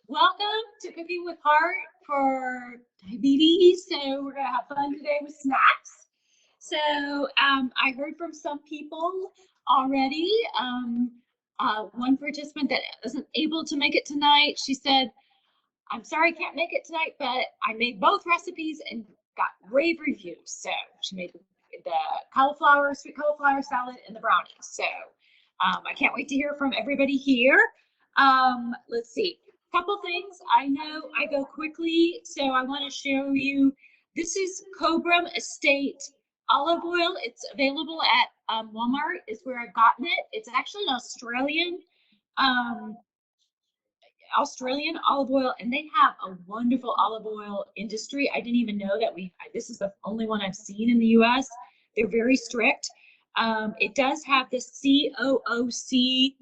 Welcome to Cooking with Heart for diabetes. So we're gonna have fun today with snacks. So I heard from some people already. One participant that isn't able to make it tonight, she said, "I'm sorry I can't make it tonight, but I made both recipes and got rave reviews." So she made the sweet cauliflower salad and the brownies. So I can't wait to hear from everybody here. Let's see. Couple things. I know I go quickly, so I want to show you. This is Cobram Estate olive oil. It's available at Walmart. Is where I've gotten it. It's actually an um, Australian olive oil, and they have a wonderful olive oil industry. I didn't even know that this is the only one I've seen in the US. They're very strict. It does have the COOC,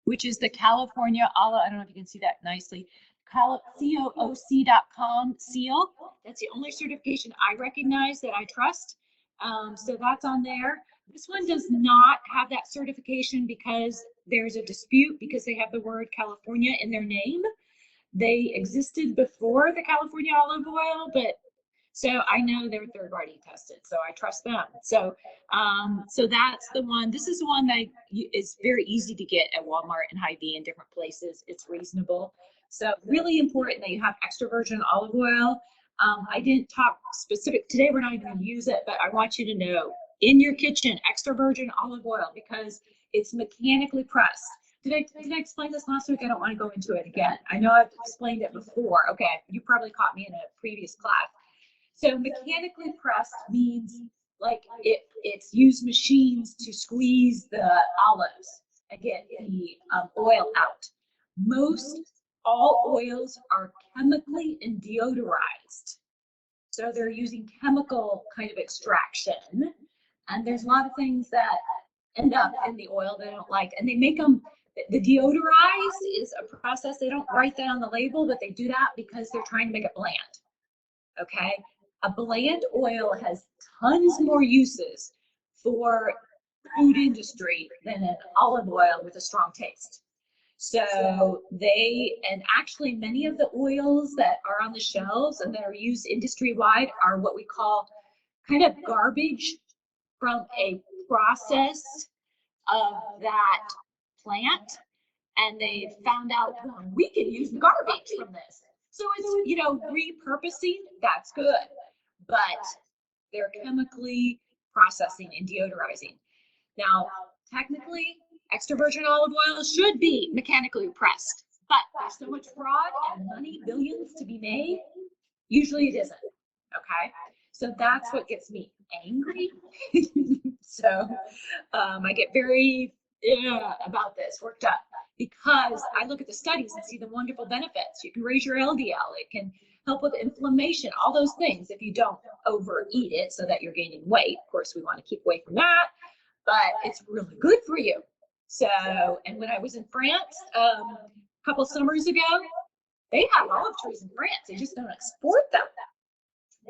which is the California olive, I don't know if you can see that nicely, COOC.com seal. That's the only certification I recognize that I trust. So that's on there. This one does not have that certification because there's a dispute because they have the word California in their name. They existed before the California olive oil, but so I know they're third party tested, so I trust them. So that's the one. This is the one that is very easy to get at Walmart and Hy-Vee in different places. It's reasonable. So really important that you have extra virgin olive oil. I didn't talk specific today. We're not even going to use it, but I want you to know in your kitchen, extra virgin olive oil because it's mechanically pressed. Did I explain this last week? I don't want to go into it again. I know I've explained it before. Okay, you probably caught me in a previous class. So mechanically pressed means like it's used machines to squeeze the olives and get the oil out. All oils are chemically and deodorized. So they're using chemical kind of extraction. And there's a lot of things that end up in the oil they don't like. And they make them, the deodorize is a process. They don't write that on the label, but they do that because they're trying to make it bland. Okay. A bland oil has tons more uses for food industry than an olive oil with a strong taste. So and actually many of the oils that are on the shelves and that are used industry-wide are what we call kind of garbage from a process of that plant. And they found out, well, we can use the garbage from this. So it's, repurposing, that's good. But they're chemically processing and deodorizing. Now, technically, extra virgin olive oil should be mechanically pressed, but there's so much fraud and money, billions to be made, usually it isn't, okay? So that's what gets me angry. So I get very about this, worked up, because I look at the studies and see the wonderful benefits. You can raise your LDL, it can help with inflammation, all those things if you don't overeat it so that you're gaining weight. Of course, we want to keep away from that, but it's really good for you. So, and when I was in France a couple summers ago, they have olive trees in France. They just don't export them.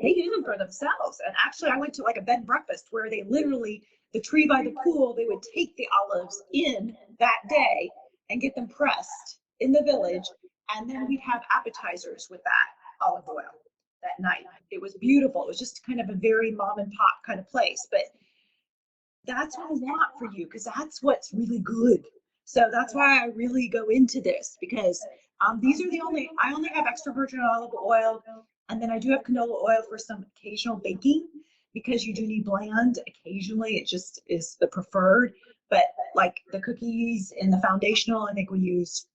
They use them for themselves. And actually, I went to like a bed and breakfast where they literally, the tree by the pool, they would take the olives in that day and get them pressed in the village. And then we'd have appetizers with that olive oil that night. It was beautiful. It was just kind of a very mom and pop kind of place. But that's what I want for you because that's what's really good. So that's why I really go into this because these are I only have extra virgin olive oil. And then I do have canola oil for some occasional baking because you do need bland occasionally. It just is the preferred. But like the cookies and the foundational, I think we use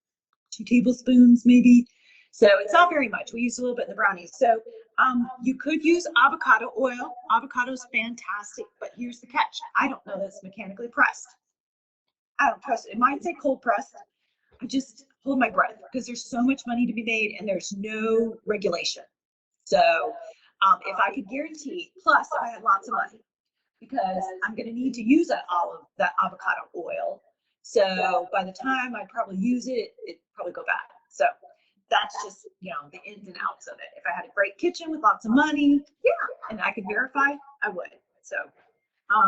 2 tablespoons maybe. So it's not very much. We use a little bit in the brownies. So you could use avocado oil. Avocado is fantastic, but here's the catch. I don't know that it's mechanically pressed. I don't trust it. It might say cold pressed. I just hold my breath because there's so much money to be made and there's no regulation. So if I could guarantee, plus I had lots of money because I'm going to need to use that avocado oil. So by the time I probably use it, it'd probably go bad. So that's just, the ins and outs of it. If I had a great kitchen with lots of money, yeah, and I could verify, I would. So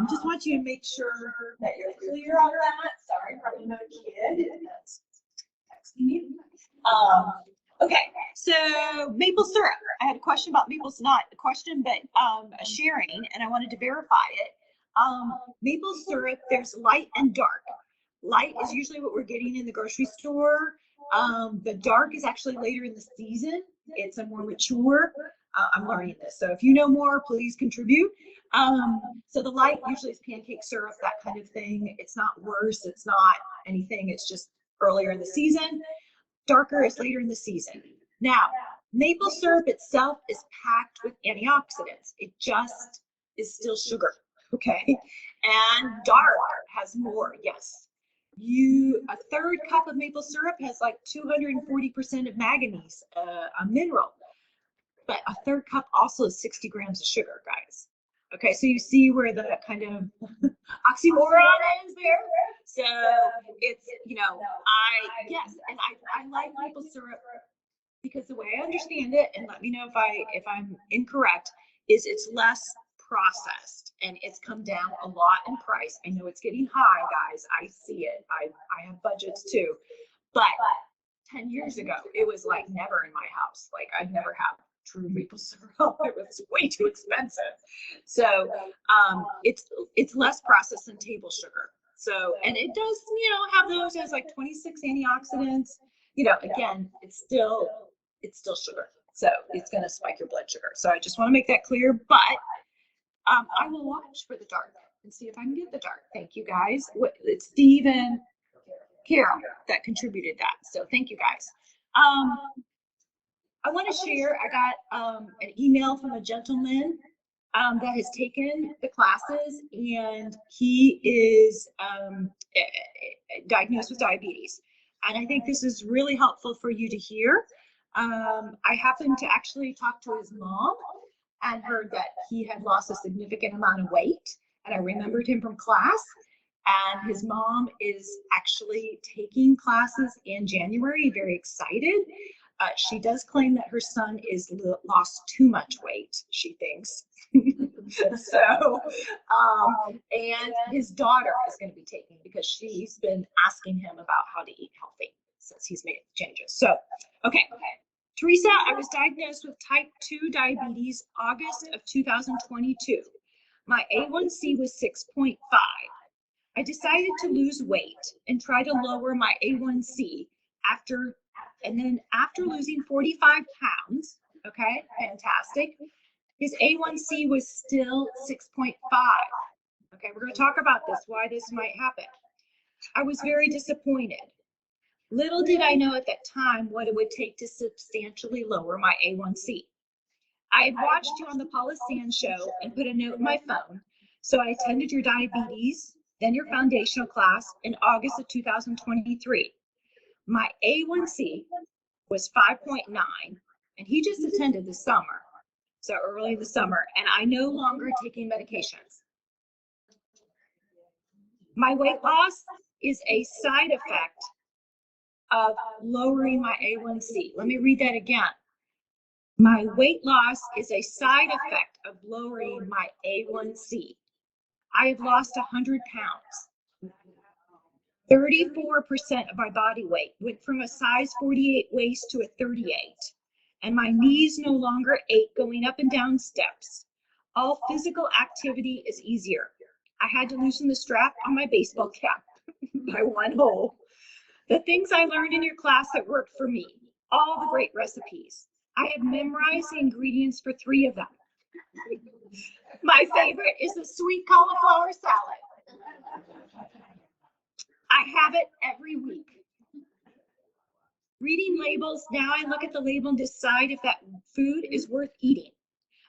just want you to make sure that you're clear on that. Sorry, probably no kid that's texting me. Okay, So maple syrup. I had a question about maples, not a question, but a sharing, and I wanted to verify it. Maple syrup, there's light and dark. Light is usually what we're getting in the grocery store. The dark is actually later in the season. It's a more mature. I'm learning this, so if you know more, please contribute. So the light usually is pancake syrup, that kind of thing. It's not worse. It's not anything. It's just earlier in the season. Darker is later in the season. Now, maple syrup itself is packed with antioxidants. It just is still sugar, okay? And dark has more, yes. A third cup of maple syrup has like 240% of manganese, a mineral. But a third cup also is 60 grams of sugar, guys. Okay, so you see where the kind of oxymoron is there? So it's, yes, and I like maple syrup because the way I understand it, and let me know if I'm incorrect, is it's less processed and it's come down a lot in price. I know it's getting high, guys. I see it. I have budgets too. But 10 years ago, it was like never in my house. Like I'd never have true maple syrup. It was way too expensive. So it's less processed than table sugar. So, and it does, have those as like 26 antioxidants. Again, it's still sugar. So it's going to spike your blood sugar. So I just want to make that clear, but I will watch for the dark and see if I can get the dark. Thank you guys. It's Steve and Carol that contributed that. So thank you guys. I want to share, I got an email from a gentleman that has taken the classes, and he is diagnosed with diabetes. And I think this is really helpful for you to hear. I happened to actually talk to his mom and heard that he had lost a significant amount of weight. And I remembered him from class. And his mom is actually taking classes in January, very excited. She does claim that her son is lost too much weight, she thinks. So, and his daughter is going to be taking because she's been asking him about how to eat healthy since he's made changes. So, okay. Teresa, I was diagnosed with type 2 diabetes August of 2022. My A1C was 6.5. I decided to lose weight and try to lower my A1C after losing 45 pounds, okay, fantastic, his A1C was still 6.5. Okay, we're going to talk about this, why this might happen. I was very disappointed. Little did I know at that time what it would take to substantially lower my A1C. I had watched you on the Paula Sands show and put a note in my phone, so I attended your diabetes, then your foundational class in August of 2023. My A1C was 5.9, and he just attended this summer, so early in the summer, and I no longer taking medications. My weight loss is a side effect of lowering my A1C. Let me read that again. My weight loss is a side effect of lowering my A1C. I have lost 100 pounds. 34% of my body weight went from a size 48 waist to a 38, and my knees no longer ache going up and down steps. All physical activity is easier. I had to loosen the strap on my baseball cap by one hole. The things I learned in your class that worked for me, all the great recipes. I have memorized the ingredients for 3 of them. My favorite is the sweet cauliflower salad. I have it every week. Reading labels, now I look at the label and decide if that food is worth eating.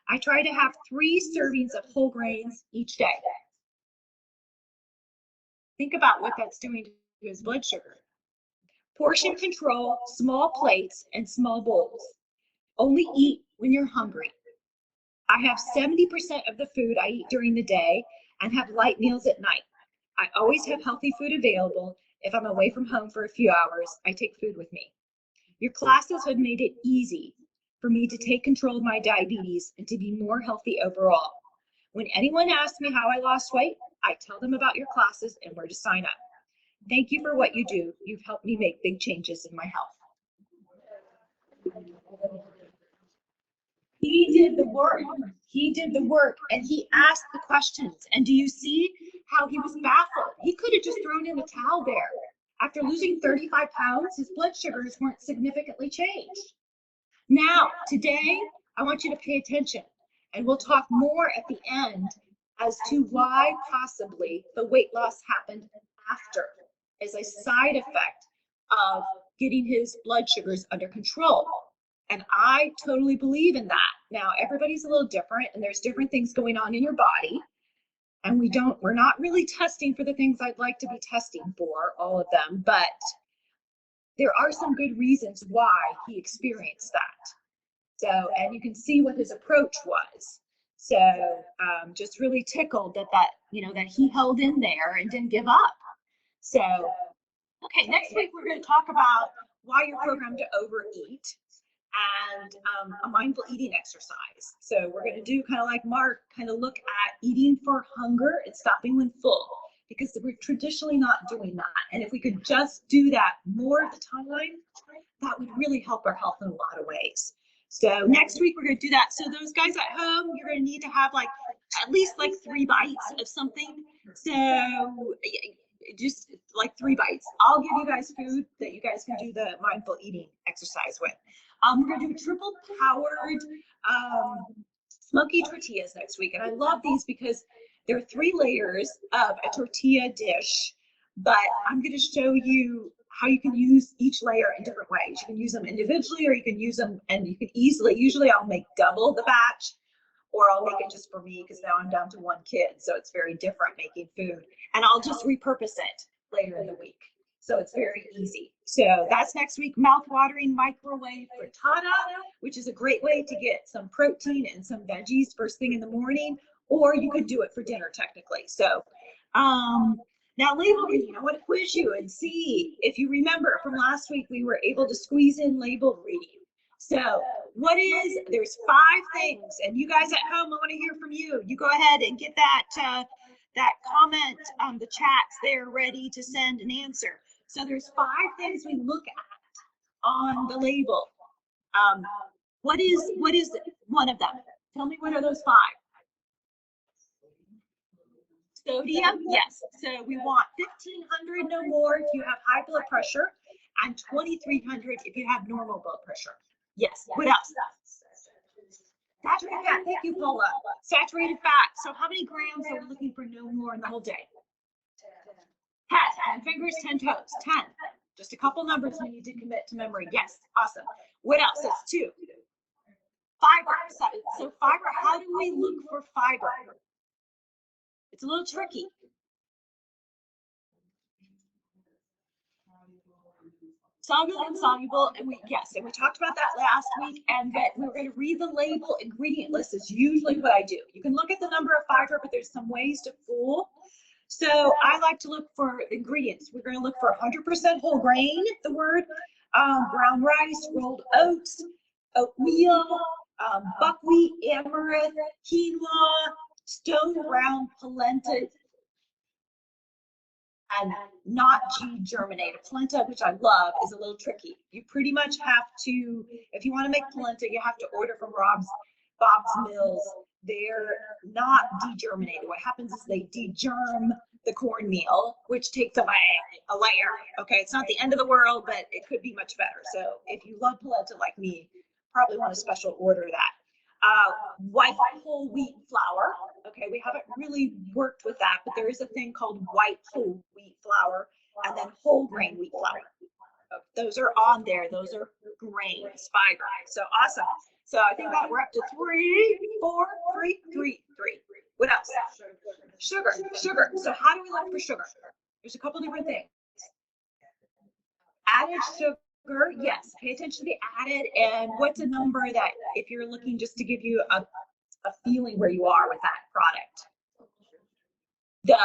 I try to have 3 servings of whole grains each day. Think about what that's doing to his blood sugar. Portion control, small plates, and small bowls. Only eat when you're hungry. I have 70% of the food I eat during the day and have light meals at night. I always have healthy food available. If I'm away from home for a few hours, I take food with me. Your classes have made it easy for me to take control of my diabetes and to be more healthy overall. When anyone asks me how I lost weight, I tell them about your classes and where to sign up. Thank you for what you do. You've helped me make big changes in my health. He did the work. He did the work and he asked the questions. And do you see how he was baffled? He could have just thrown in the towel there. After losing 35 pounds, his blood sugars weren't significantly changed. Now, today, I want you to pay attention and we'll talk more at the end as to why possibly the weight loss happened after as a side effect of getting his blood sugars under control. And I totally believe in that. Now, everybody's a little different and there's different things going on in your body. And we're not really testing for the things I'd like to be testing for, all of them, but there are some good reasons why he experienced that. So, and you can see what his approach was. So, just really tickled that he held in there and didn't give up. So, okay, next week we're going to talk about why you're programmed to overeat and a mindful eating exercise. So we're going to do kind of like Mark, kind of look at eating for hunger and stopping when full, because we're traditionally not doing that. And if we could just do that more of the time, that would really help our health in a lot of ways. So next week we're going to do that. So those guys at home, you're going to need to have like at least like 3 bites of something. So just like 3 bites. I'll give you guys food that you guys can do the mindful eating exercise with. We're going to do triple powered smoky tortillas next week. And I love these because there are 3 layers of a tortilla dish, but I'm going to show you how you can use each layer in different ways. You can use them individually or you can use them and you can usually I'll make double the batch or I'll make it just for me because now I'm down to 1 kid. So it's very different making food and I'll just repurpose it later in the week. So it's very easy. So that's next week. Mouth-watering microwave frittata, which is a great way to get some protein and some veggies first thing in the morning, or you could do it for dinner technically. So now label reading, I want to quiz you and see if you remember from last week, we were able to squeeze in label reading. So there's 5 things, and you guys at home, I want to hear from you. You go ahead and get that comment, the chats there ready to send an answer. So there's 5 things we look at on the label. What is one of them? Tell me what are those 5? Sodium, yes. So we want 1,500 no more if you have high blood pressure, and 2,300 if you have normal blood pressure. Yes. What else? Saturated fat. Thank you, Paula. Saturated fat. So how many grams are we looking for no more in the whole day? 10. 10 fingers, 10 toes. 10. Just a couple numbers we need to commit to memory. Yes. Awesome. What else? That's 2. Fiber. So fiber. How do we look for fiber? It's a little tricky. Soluble and insoluble, and we talked about that last week, and that we're going to read the label. Ingredient list is usually what I do. You can look at the number of fiber, but there's some ways to fool. So I like to look for ingredients. We're going to look for 100% whole grain, the word, brown rice, rolled oats, oatmeal, buckwheat, amaranth, quinoa, stone ground polenta, and not G-germinated. Polenta, which I love, is a little tricky. You pretty much have to, if you want to make polenta, you have to order from Bob's Mills. They're not degerminated. What happens is they degerm the cornmeal, which takes away a layer. Okay, it's not the end of the world, but it could be much better. So if you love polenta like me, probably want a special order of that. White whole wheat flour. Okay, we haven't really worked with that, but there is a thing called white whole wheat flour and then whole grain wheat flour. Those are on there. Those are grains, fiber. So awesome. So I think that we're up to 3, 4, 3, 3, 3. What else? Sugar. So how do we look for sugar? There's a couple different things. Added sugar, yes. Pay attention to the added, and what's a number that if you're looking just to give you a feeling where you are with that product. The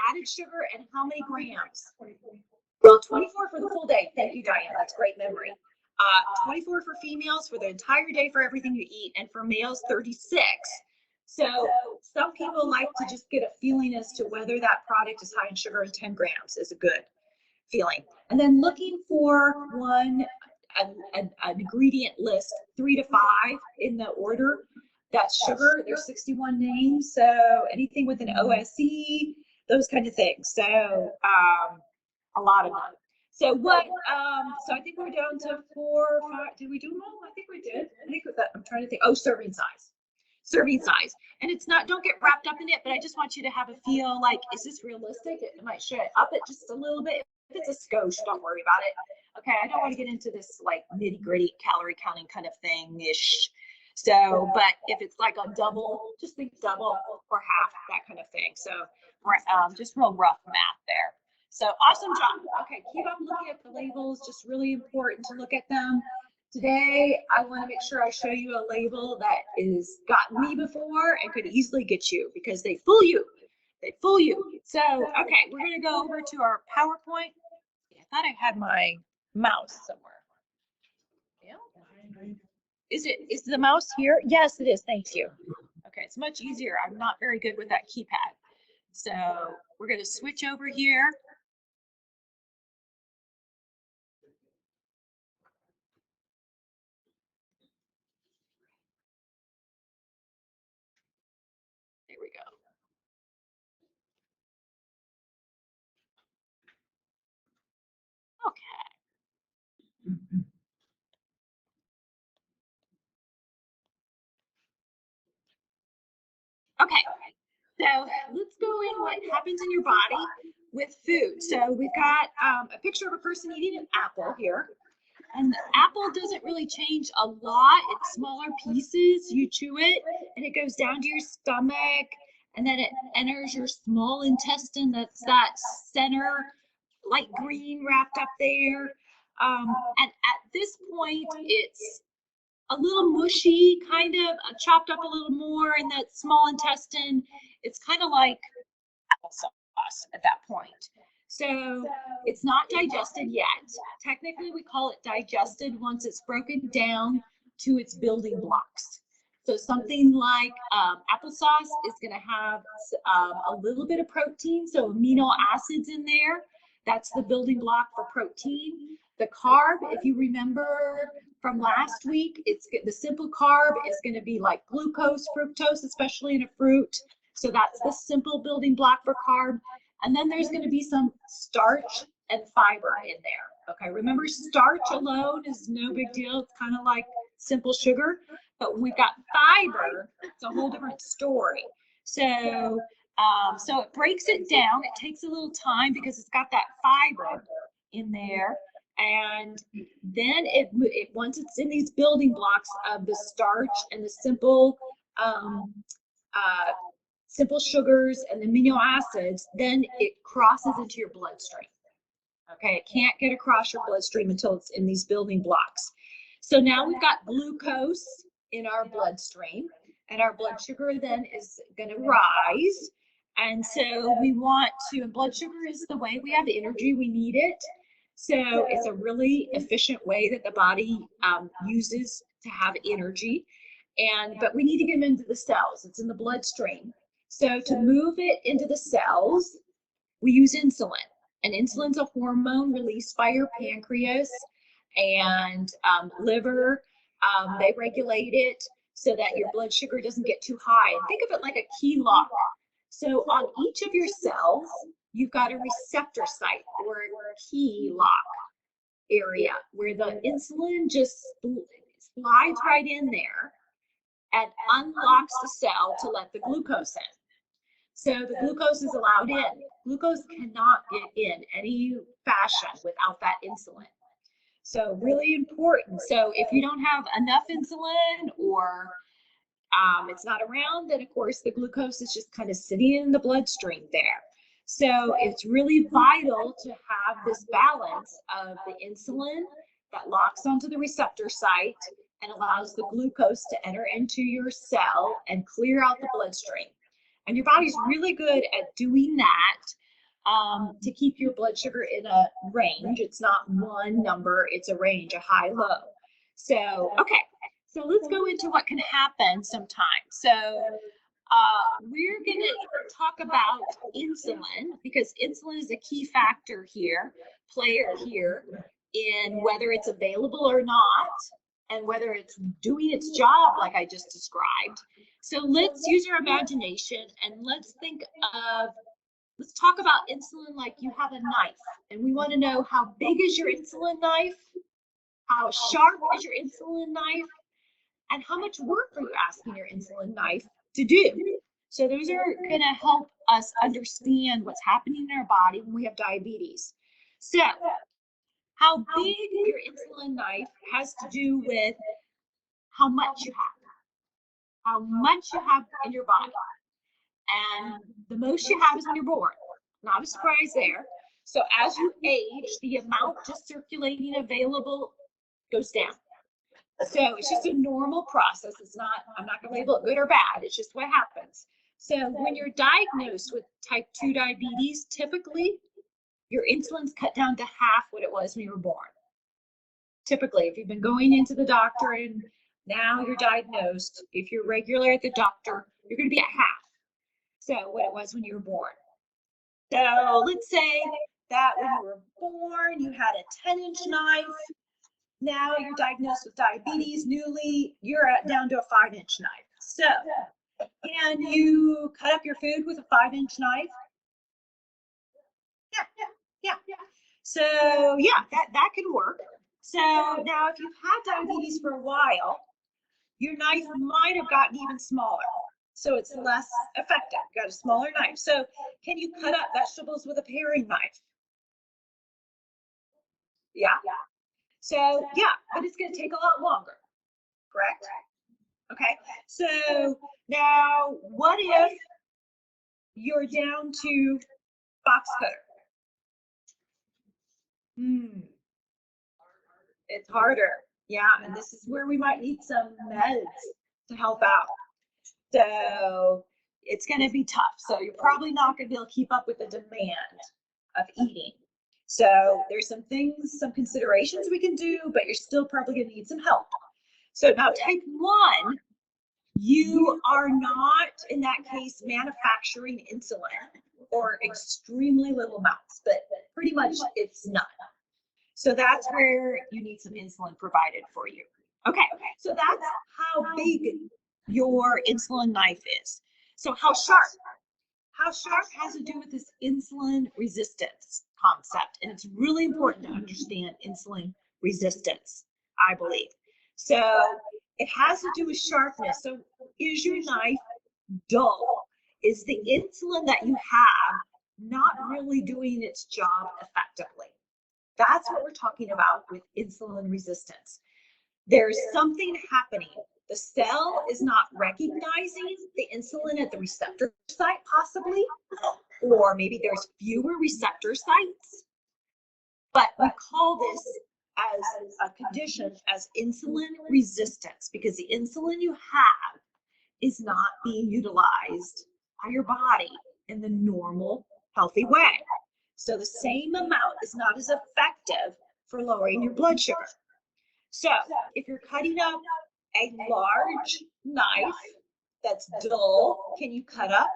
added sugar and how many grams? Well, 24 for the full day. Thank you, Diane. That's great memory. 24 for females for the entire day for everything you eat, and for males 36. So some people like to just get a feeling as to whether that product is high in sugar, and 10 grams is a good feeling. And then looking for one, an ingredient list, 3 to 5 in the order. That's sugar. There's 61 names. So anything with an OSE, those kind of things. So a lot of them. So so I think we're down to 4 or 5. Did we do them all? I think we did. I think that, I'm trying to think. Oh, serving size. Serving size. And it's not, don't get wrapped up in it, but I just want you to have a feel like, is this realistic? It might should up it just a little bit. If it's a skosh, don't worry about it. Okay, I don't want to get into this like nitty gritty calorie counting kind of thing-ish. So, but if it's like a double, just think double or half, that kind of thing. So just real rough math there. So awesome job. Okay, keep on looking at the labels, just really important to look at them. Today, I want to make sure I show you a label that is gotten me before and could easily get you because they fool you. They fool you. So, okay, we're going to go over to our PowerPoint. I thought I had my mouse somewhere. Yeah. Is the mouse here? Yes, it is. Thank you. Okay, it's much easier. I'm not very good with that keypad. So we're going to switch over here. There we go. Okay. Okay, so let's go in what happens in your body with food. So we've got a picture of a person eating an apple here. And the apple doesn't really change a lot. It's smaller pieces. You chew it and it goes down to your stomach and then it enters your small intestine. That's that center light green wrapped up there. And at this point, it's a little mushy, kind of chopped up a little more in that small intestine. It's kind of like applesauce at that point. So it's not digested yet. Technically, we call it digested once it's broken down to its building blocks. So something like applesauce is going to have a little bit of protein, so amino acids in there. That's the building block for protein. The carb, if you remember from last week, it's the simple carb is going to be like glucose, fructose, especially in a fruit. So that's the simple building block for carb. And then there's going to be some starch and fiber in there. Okay, remember starch alone is no big deal. It's kind of like simple sugar. But when we've got fiber, it's a whole different story. So, so it breaks it down. It takes a little time because it's got that fiber in there. And then once it's in these building blocks of the starch and the simple simple sugars and the amino acids, then it crosses into your bloodstream. Okay, it can't get across your bloodstream until it's in these building blocks. So now we've got glucose in our bloodstream, and our blood sugar then is going to rise. And so we want to, and blood sugar is the way we have energy, we need it. So it's a really efficient way that the body uses to have energy. But we need to get them into the cells. It's in the bloodstream. So to move it into the cells, we use insulin. And insulin's a hormone released by your pancreas and liver. They regulate it so that your blood sugar doesn't get too high. And think of it like a key lock. So on each of your cells, you've got a receptor site or a key lock area where the insulin just slides right in there and unlocks the cell to let the glucose in. So the glucose is allowed in. Glucose cannot get in any fashion without that insulin. So really important. So if you don't have enough insulin or it's not around, then of course the glucose is just kind of sitting in the bloodstream there. So it's really vital to have this balance of the insulin that locks onto the receptor site and allows the glucose to enter into your cell and clear out the bloodstream. And your body's really good at doing that to keep your blood sugar in a range. It's not one number, it's a range, a high, low. So, okay, so let's go into what can happen sometimes. So we're going to talk about insulin because insulin is a key factor here, player here in whether it's available or not, and whether it's doing its job like I just described. So let's use our imagination and let's talk about insulin like you have a knife, and we want to know how big is your insulin knife, how sharp is your insulin knife, and how much work are you asking your insulin knife to do. So those are going to help us understand what's happening in our body when we have diabetes. So how big your insulin knife has to do with how much you have in your body. And the most you have is when you're born. Not a surprise there. So as you age, the amount just circulating available goes down. So it's just a normal process. I'm not going to label it good or bad. It's just what happens. So when you're diagnosed with type 2 diabetes, typically your insulin's cut down to half what it was when you were born. Typically, if you've been going into the doctor and now you're diagnosed, if you're regular at the doctor, you're going to be at half. So what it was when you were born. So let's say that when you were born, you had a 10-inch knife. Now you're diagnosed with diabetes newly, you're down to a 5-inch knife. So can you cut up your food with a 5-inch knife? Yeah. So yeah, that can work. So now if you've had diabetes for a while, your knife might have gotten even smaller. So it's less effective. You got a smaller knife. So can you cut up vegetables with a paring knife? Yeah. So yeah, but it's going to take a lot longer, correct? Okay. So now what if you're down to box cutter? It's harder. Yeah, and this is where we might need some meds to help out. So it's going to be tough. So you're probably not going to be able to keep up with the demand of eating. So there's some things, some considerations we can do, but you're still probably going to need some help. So now type 1, you are not, in that case, manufacturing insulin, or extremely little amounts, but pretty much it's none. So that's where you need some insulin provided for you. Okay, so that's how big your insulin knife is. So how sharp? How sharp has to do with this insulin resistance concept. And it's really important to understand insulin resistance, I believe. So it has to do with sharpness. So is your knife dull? Is the insulin that you have not really doing its job effectively? That's what we're talking about with insulin resistance. There's something happening. The cell is not recognizing the insulin at the receptor site, possibly, or maybe there's fewer receptor sites. But we call this as a condition as insulin resistance, because the insulin you have is not being utilized by your body in the normal, healthy way. So the same amount is not as effective for lowering your blood sugar. So if you're cutting up a large knife that's dull, can you cut up?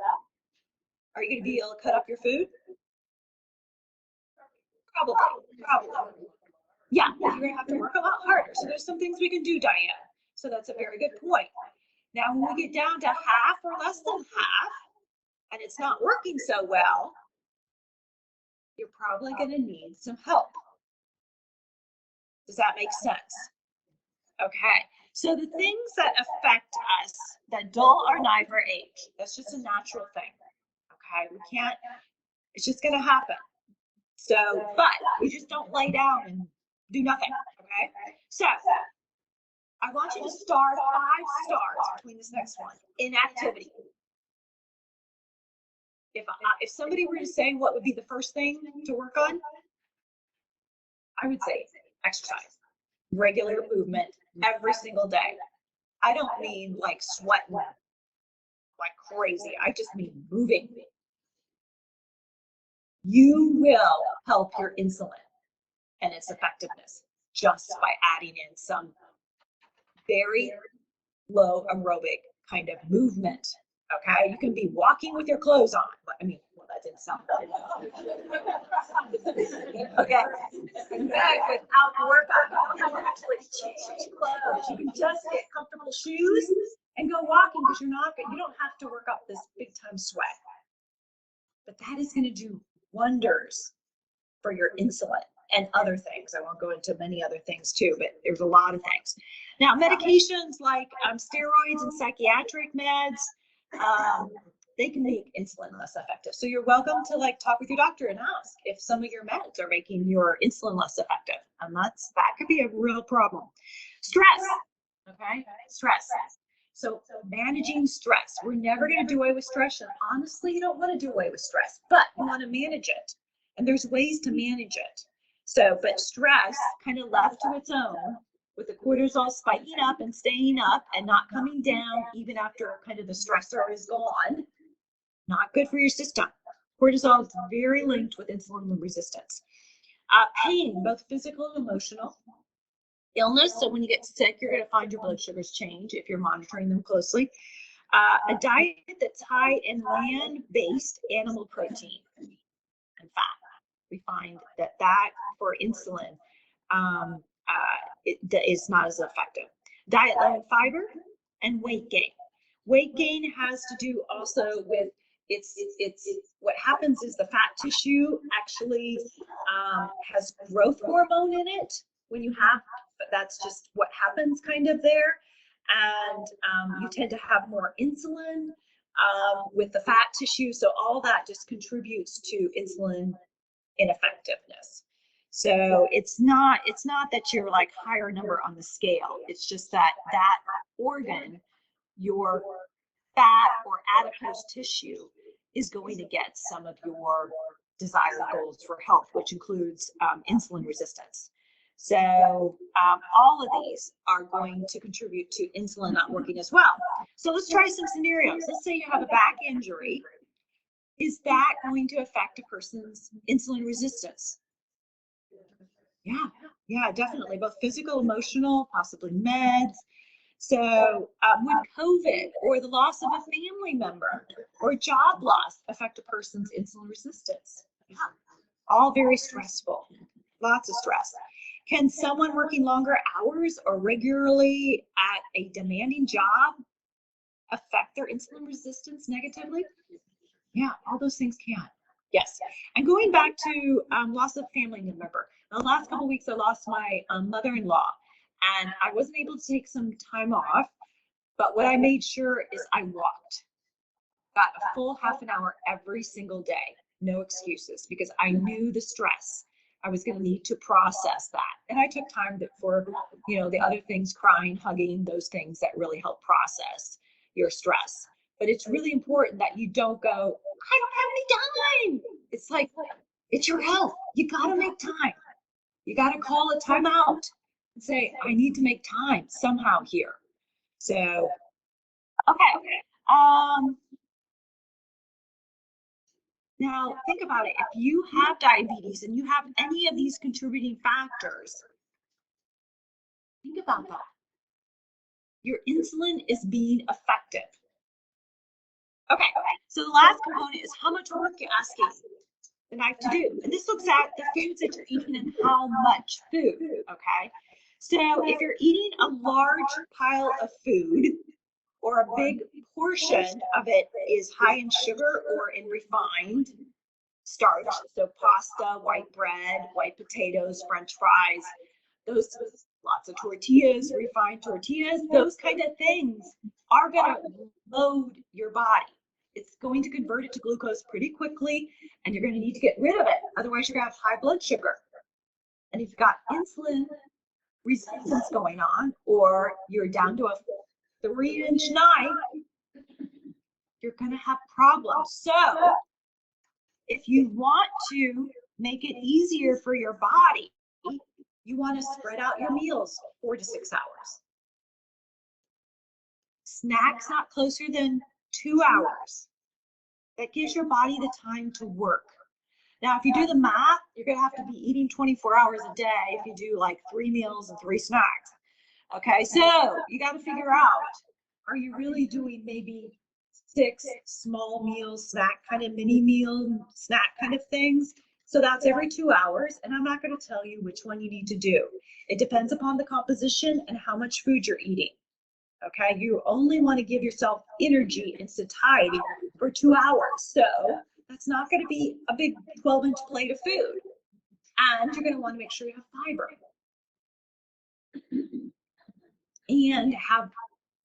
Are you going to be able to cut up your food? Probably. Yeah, you're going to have to work a lot harder. So there's some things we can do, Diane. So that's a very good point. Now, when we get down to half or less than half, and it's not working so well, you're probably going to need some help. Does that make sense? Okay, so the things that affect us that dull our knife or age, that's just a natural thing. Okay, we can't, it's just going to happen. So, but we just don't lay down and do nothing. Okay, so I want you to star 5 stars between this next one. Inactivity. If somebody were to say what would be the first thing to work on, I would say exercise, regular movement every single day. I don't mean like sweating like crazy. I just mean moving. You will help your insulin and its effectiveness just by adding in some very low aerobic kind of movement. Okay, you can be walking with your clothes on, but I mean, well, that didn't sound good. Okay. In fact, without the workout, you don't have to actually change clothes. You can just get comfortable shoes and go walking because you don't have to work up this big time sweat. But that is going to do wonders for your insulin and other things. I won't go into many other things too, but there's a lot of things. Now, medications like steroids and psychiatric meds, they can make insulin less effective. So you're welcome to talk with your doctor and ask if some of your meds are making your insulin less effective. And that could be a real problem. Stress, okay? Stress. So managing stress. We're never going to do away with stress. And honestly, you don't want to do away with stress, but you want to manage it. And there's ways to manage it. So, but stress kind of left to its own with the cortisol spiking up and staying up and not coming down even after kind of the stressor is gone. Not good for your system. Cortisol is very linked with insulin resistance. Pain, both physical and emotional. Illness, so when you get sick, you're going to find your blood sugars change if you're monitoring them closely. A diet that's high in land-based animal protein and fat. We find that for insulin it is not as effective. Diet low in fiber and weight gain. Weight gain has to do also with it's what happens is the fat tissue actually has growth hormone in it when you have, but that's just what happens kind of there. And you tend to have more insulin with the fat tissue. So all that just contributes to insulin ineffectiveness. So it's not that you're higher number on the scale. It's just that organ, your fat or adipose tissue, is going to get some of your desired goals for health, which includes insulin resistance. So all of these are going to contribute to insulin not working as well. So let's try some scenarios. Let's say you have a back injury. Is that going to affect a person's insulin resistance? Yeah, definitely. Both physical, emotional, possibly meds. So would COVID or the loss of a family member or job loss affect a person's insulin resistance? Yeah. All very stressful. Lots of stress. Can someone working longer hours or regularly at a demanding job affect their insulin resistance negatively? Yeah, all those things can. Yes. And going back to loss of family member, the last couple of weeks I lost my mother-in-law, and I wasn't able to take some time off, but what I made sure is I walked. Got a full half an hour every single day, no excuses, because I knew the stress. I was going to need to process that. And I took time for, the other things, crying, hugging, those things that really help process your stress. But it's really important that you don't go, I don't have any time. It's it's your health. You got to make time. You got to call a timeout and say, I need to make time somehow here. So, okay. Now think about it. If you have diabetes and you have any of these contributing factors, think about that. Your insulin is being effective. Okay, so the last component is how much work you're asking the knife to do. And this looks at the foods that you're eating and how much food, okay? So if you're eating a large pile of food or a big portion of it is high in sugar or in refined starch, so pasta, white bread, white potatoes, French fries, those lots of tortillas, refined tortillas, those kind of things are going to load your body. It's going to convert it to glucose pretty quickly, and you're going to need to get rid of it. Otherwise, you're going to have high blood sugar. And if you've got insulin resistance going on, or you're down to a 3-inch knife, you're going to have problems. So if you want to make it easier for your body, you want to spread out your meals 4 to 6 hours. Snacks not closer than 2 hours. That gives your body the time to work. Now, if you do the math, you're going to have to be eating 24 hours a day if you do 3 meals and 3 snacks. Okay, so you got to figure out, are you really doing maybe 6 small meals, snack kind of mini meal, snack kind of things. So that's every 2 hours. And I'm not going to tell you which one you need to do. It depends upon the composition and how much food you're eating. Okay, you only want to give yourself energy and satiety for 2 hours. So that's not going to be a big 12-inch plate of food. And you're going to want to make sure you have fiber. And have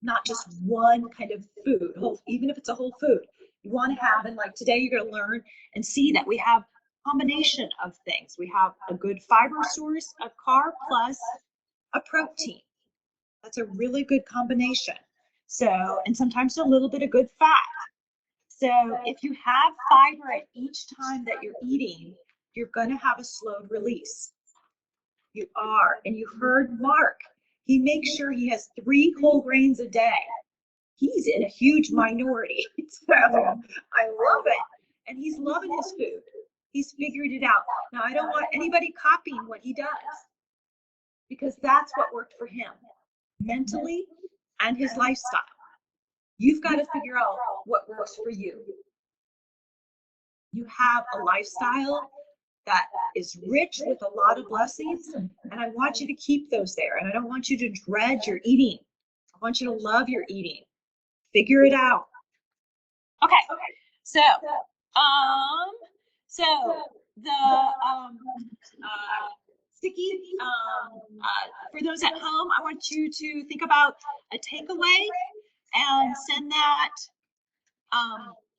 not just one kind of food, even if it's a whole food. You want to have, and like today you're going to learn and see that we have a combination of things. We have a good fiber source of carb plus a protein. That's a really good combination. So, and sometimes a little bit of good fat. So if you have fiber at each time that you're eating, you're going to have a slowed release. You are. And you heard Mark. He makes sure he has 3 whole grains a day. He's in a huge minority. So I love it. And he's loving his food. He's figured it out. Now, I don't want anybody copying what he does because that's what worked for him mentally and his lifestyle. You've got to figure out what works for you. You have a lifestyle that is rich with a lot of blessings, and I want you to keep those there. And I don't want you to dread your eating. I want you to love your eating. Figure it out. Okay. So, the sticky, for those at home, I want you to think about a takeaway and send that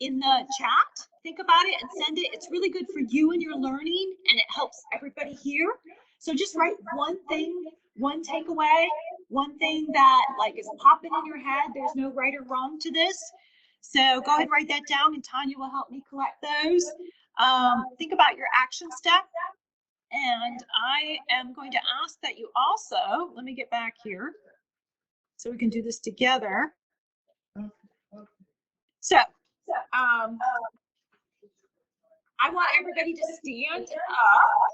in the chat. Think about it and send it. It's really good for you and your learning, and it helps everybody here. So just write one thing, one takeaway, one thing that like is popping in your head. There's no right or wrong to this. So go ahead and write that down, and Tanya will help me collect those. Think about your action step. And I am going to ask that you also, let me get back here so we can do this together. So, I want everybody to stand up.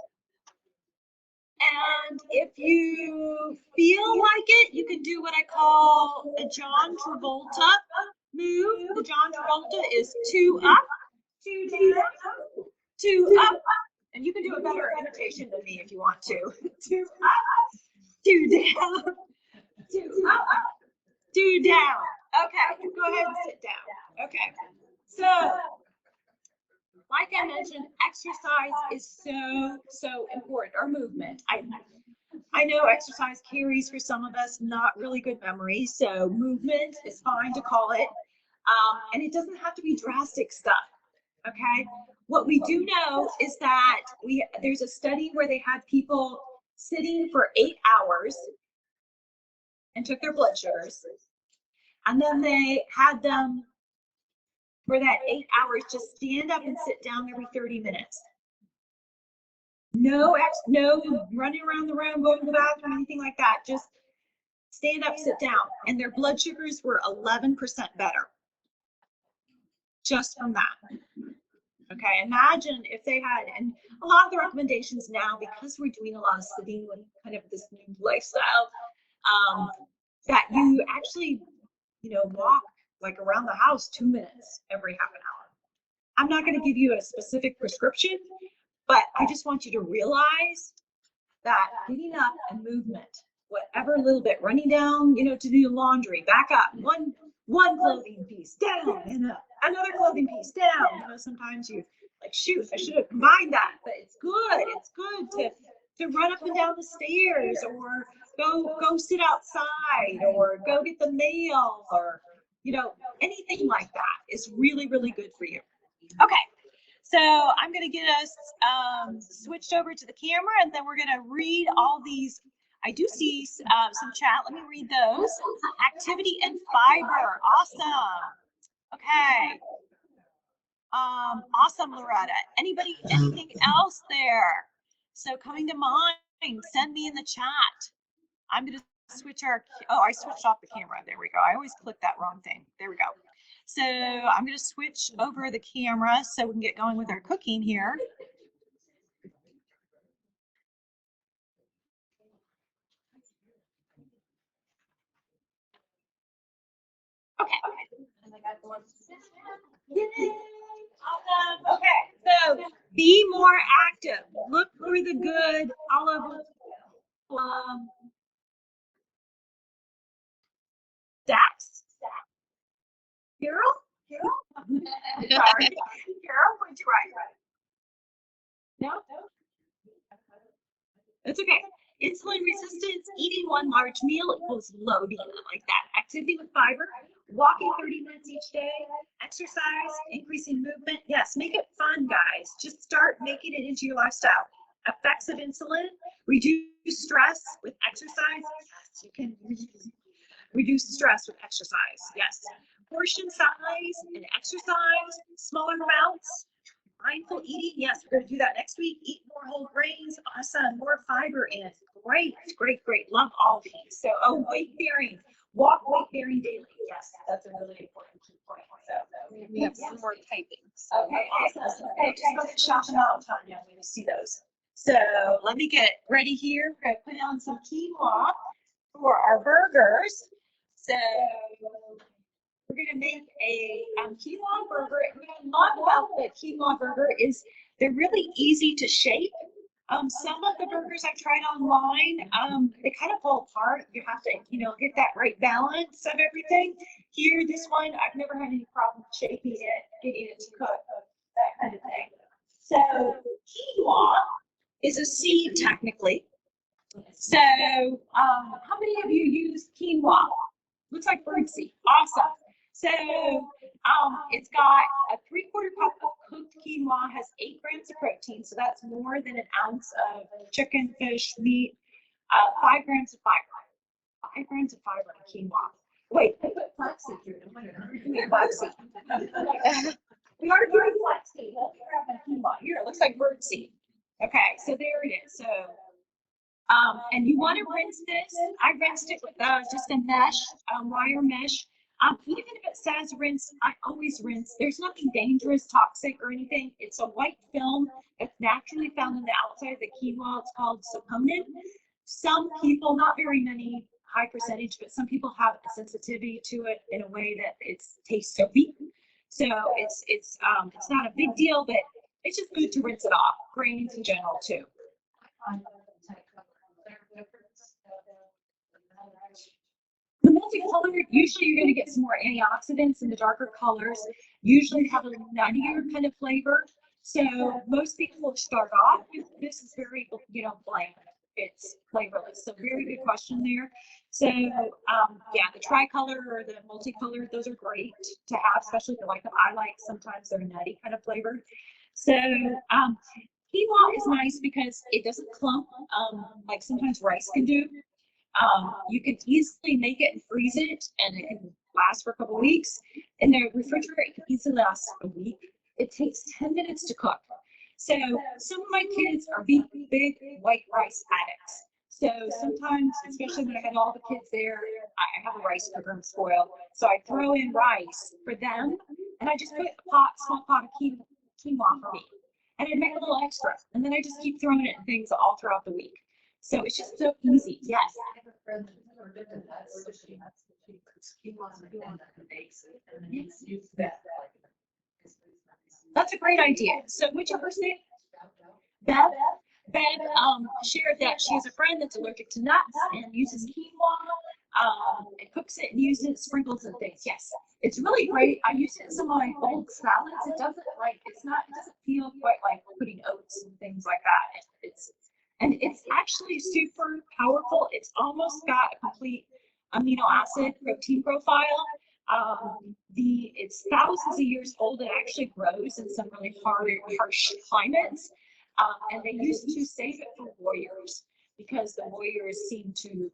And if you feel like it, you can do what I call a John Travolta move. The John Travolta is 2 up, 2 down, 2 up. And you can do a better imitation than me if you want to. 2 up, 2 down, 2 up, 2 down. Okay, go ahead and sit down. Okay, so like I mentioned, exercise is so important, or movement. I know exercise carries for some of us not really good memory, so movement is fine to call it. And it doesn't have to be drastic stuff, okay? What we do know is that there's a study where they had people sitting for 8 hours and took their blood sugars, and then they had them for that 8 hours just stand up and sit down every 30 minutes. No running around the room, going to the bathroom, anything like that. Just stand up, sit down. And their blood sugars were 11% better just from that. Okay, imagine if they had, and a lot of the recommendations now, because we're doing a lot of sitting with kind of this new lifestyle, that you actually, walk like around the house 2 minutes every half an hour. I'm not going to give you a specific prescription, but I just want you to realize that getting up and movement, whatever little bit, running down, to do laundry, back up, one clothing piece down and up, another clothing piece down. Sometimes you like, shoot, I should have combined that, but it's good. It's good to run up and down the stairs, or go sit outside, or go get the mail, or anything like that is really, really good for you. Okay. So I'm going to get us switched over to the camera, and then we're going to read all these. I do see some chat. Let me read those. Activity and fiber. Awesome. Okay. Awesome, Loretta. Anything else there? So coming to mind, send me in the chat. I'm going to switch I switched off the camera. There we go. I always click that wrong thing. There we go. So I'm going to switch over the camera so we can get going with our cooking here. Okay. Yay. Awesome. Okay, so be more active. Look for the good. Dax? Carol? Sorry. Carol, what'd you write? No? It's okay. Insulin resistance, eating one large meal equals loading, like that. Activity with fiber, walking 30 minutes each day, exercise, increasing movement. Yes, make it fun, guys. Just start making it into your lifestyle. Effects of insulin, reduce stress with exercise. Yes, you can reduce stress with exercise. Yes. Portion size and exercise, smaller amounts. Mindful eating, yes, we're going to do that next week. Eat more whole grains, awesome. More fiber in. Great, great, great. Love all these. So, weight bearing. Walk weight bearing daily. Yes, that's a really important key point. So, We have one more typing. So. okay, awesome. Okay, just go get shopping all the time. Yeah, we see those. So, let me get ready here. We're going to put on some quinoa for our burgers. So, we're going to make a quinoa burger. And what I love about the quinoa burger is they're really easy to shape. Some of the burgers I've tried online, they kind of fall apart. You have to, get that right balance of everything. Here, this one, I've never had any problem shaping it, getting it to cook, that kind of thing. So quinoa is a seed technically. So how many of you use quinoa? Looks like birdseed. Awesome. So it's got a 3/4 cup of cooked quinoa, has 8 grams of protein, so that's more than an ounce of chicken, fish, meat. 5 grams of fiber. 5 grams of fiber in quinoa. Wait, I put flaxseed here. We're doing flaxseed. We are doing flaxseed. Let's grab a quinoa. Here, it looks like birdseed. Okay, so there it is. So and you want to rinse this. I rinsed it with just a mesh, wire mesh. Even if it says rinse, I always rinse. There's nothing dangerous, toxic, or anything. It's a white film that's naturally found in the outside of the quinoa. It's called saponin. Some people, not very many, high percentage, but some people have a sensitivity to it in a way that it tastes soapy. So it's not a big deal, but it's just good to rinse it off. Grains in general too. The multicolored, usually you're going to get some more antioxidants in the darker colors. Usually have a nuttier kind of flavor. So most people will start off with this is very, bland. It's flavorless. So very good question there. So yeah, the tricolor or the multicolored, those are great to have, especially if you like them. I like sometimes they're nutty kind of flavored. So quinoa is nice because it doesn't clump like sometimes rice can do. You can easily make it and freeze it, and it can last for a couple weeks. In the refrigerator, it can easily last a week. It takes 10 minutes to cook. So some of my kids are big white rice addicts. So sometimes, especially when I had all the kids there, I have a rice cooker and spoil. So I throw in rice for them, and I just put a small pot of quinoa for me. And I make a little extra, and then I just keep throwing it in things all throughout the week. So it's just so easy. Yes. That's a great idea. So what's your first name? Beth. Beth shared that she has a friend that's allergic to nuts and uses quinoa. And cooks it and uses it, sprinkles and things. Yes, it's really great. I use it in some of my old salads. It doesn't feel quite like putting oats and things like that. It's actually super powerful. It's almost got a complete amino acid protein profile. It's thousands of years old. It actually grows in some really harsh climates. And they used to save it for warriors because the warriors seem to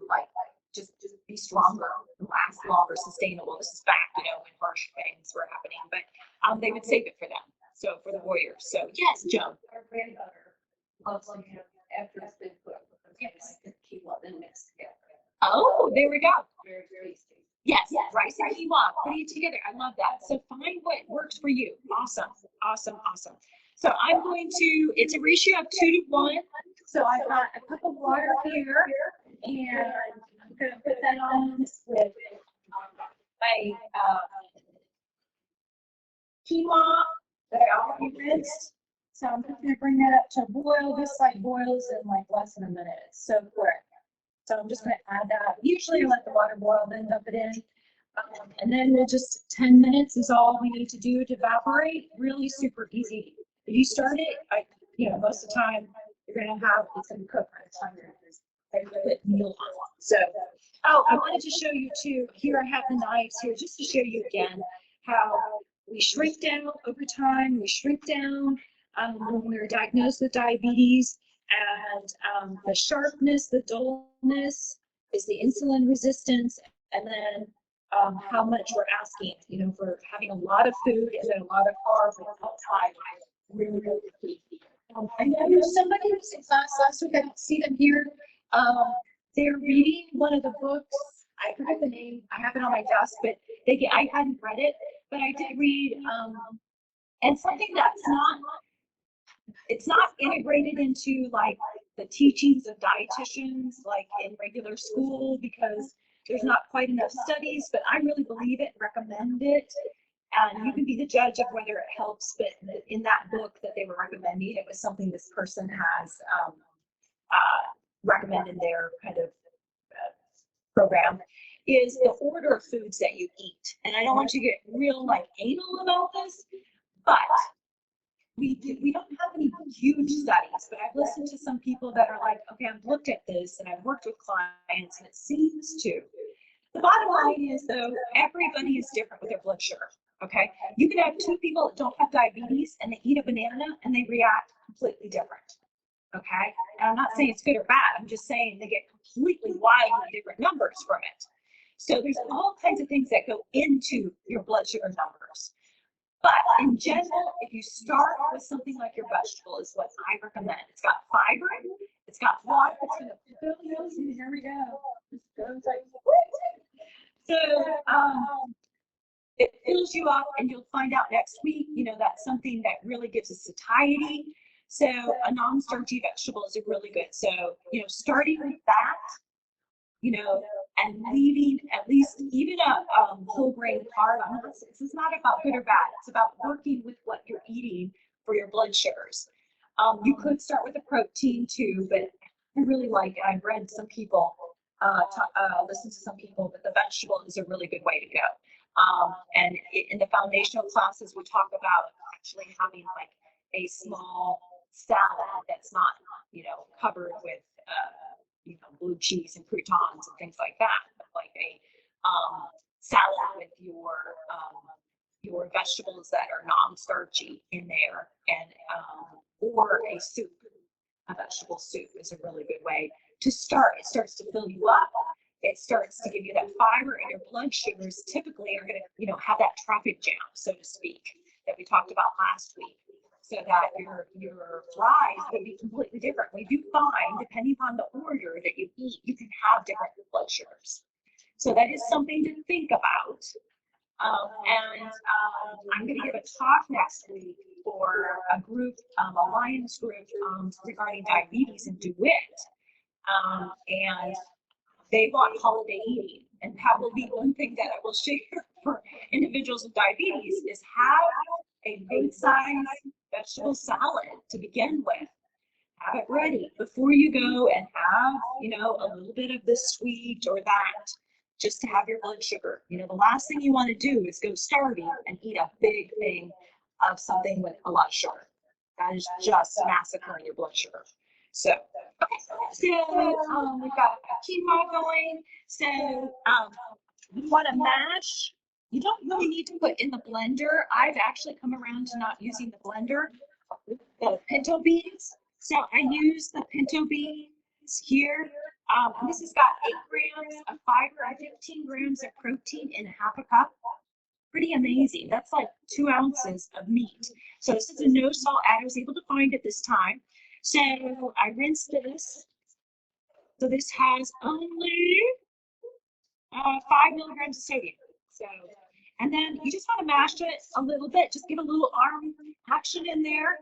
just be stronger, last longer, sustainable. This is back, when harsh things were happening, but they would save it for them. So for the warriors. So yes, Joan. Our granddaughter loves after it's been cooked. Yes, quinoa then mixed together. Oh, there we go. Very, very tasty. Yes, rice and quinoa, putting it together. I love that. So find what works for you. Awesome. So I'm going to, it's a ratio of 2 to 1. So I've got a cup of water here, and I'm going to put that on with my quinoa that I already rinsed. So I'm just gonna bring that up to a boil. This like boils in like less than a minute. It's so quick. So I'm just gonna add that. Usually I let the water boil, then dump it in. And then we'll just, 10 minutes is all we need to do to evaporate. Really super easy. If you start it, most of the time you're gonna have, it's gonna cook by the time you're put meal on. So, oh, I wanted to show you too, here I have the knives here, just to show you again how we shrink down over time. We shrink down when we're diagnosed with diabetes, and the sharpness, the dullness is the insulin resistance, and then how much we're asking, for having a lot of food and then a lot of carbs outside. Really, really key. I know there's somebody who was in class last week. I don't see them here. They're reading one of the books. I forget the name. I have it on my desk, but I hadn't read it, but I did read, and something that's it's not integrated into like the teachings of dietitians, like in regular school, because there's not quite enough studies, but I really believe it, recommend it. And you can be the judge of whether it helps, but in that book that they were recommending, it was something this person has recommended in their kind of program, is the order of foods that you eat. And I don't want you to get real like anal about this, but we don't have any huge studies, but I've listened to some people that are like, okay, I've looked at this and I've worked with clients and it seems to. The bottom line is though, everybody is different with their blood sugar, okay? You can have two people that don't have diabetes and they eat a banana and they react completely different, okay? And I'm not saying it's good or bad, I'm just saying they get completely wildly different numbers from it. So there's all kinds of things that go into your blood sugar numbers. But in general, if you start with something like your vegetable is what I recommend. It's got fiber, it's got water, it's gonna fill you. Here we go. So it fills you up, and you'll find out next week, that's something that really gives us satiety. So a non-starchy vegetable is really good. So, starting with that, and leaving at least even a whole grain carb. This is not about good or bad. It's about working with what you're eating for your blood sugars. You could start with a protein too, but I really like it. I've read some people, listened to some people, but the vegetable is a really good way to go. And in the foundational classes, we talk about actually having like a small salad that's not, covered with blue cheese and croutons and things like that, but like a salad with your vegetables that are non-starchy in there, and or a soup. A vegetable soup is a really good way to start. It starts to fill you up. It starts to give you that fiber, and your blood sugars typically are going to, have that traffic jam, so to speak, that we talked about last week. So that your rise will be completely different. We do find, depending on the order that you eat, you can have different blood sugars. So that is something to think about. I'm going to give a talk next week for a group, a Lions group, regarding diabetes in DeWitt. And they want holiday eating. And that will be one thing that I will share for individuals with diabetes, is have a big size vegetable salad to begin with. Have it ready before you go and have, a little bit of this sweet or that, just to have your blood sugar. The last thing you want to do is go starving and eat a big thing of something with a lot of sugar. That is just massacring your blood sugar. So, we've got quinoa going. So, you want to mash. You don't really need to put in the blender. I've actually come around to not using the blender. The pinto beans. So I use the pinto beans here. This has got 8 grams of fiber and 15 grams of protein in half a cup. Pretty amazing. That's like 2 ounces of meat. So this is a no salt add. I was able to find it this time. So I rinsed this. So this has only 5 milligrams of sodium. So, and then you just want to mash it a little bit, just give a little arm action in there.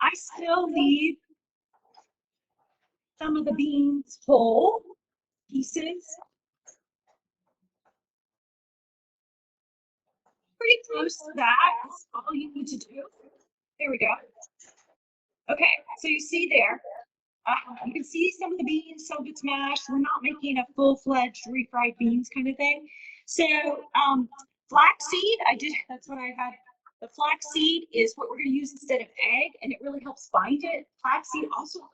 I still leave some of the beans whole pieces. pretty close to that. That's all you need to do. There we go. Okay, so you see there, you can see some of the beans, some of it's mashed. We're not making a full-fledged refried beans kind of thing. So flaxseed, that's what I had. The flaxseed is what we're going to use instead of egg, and it really helps bind it. Flaxseed also has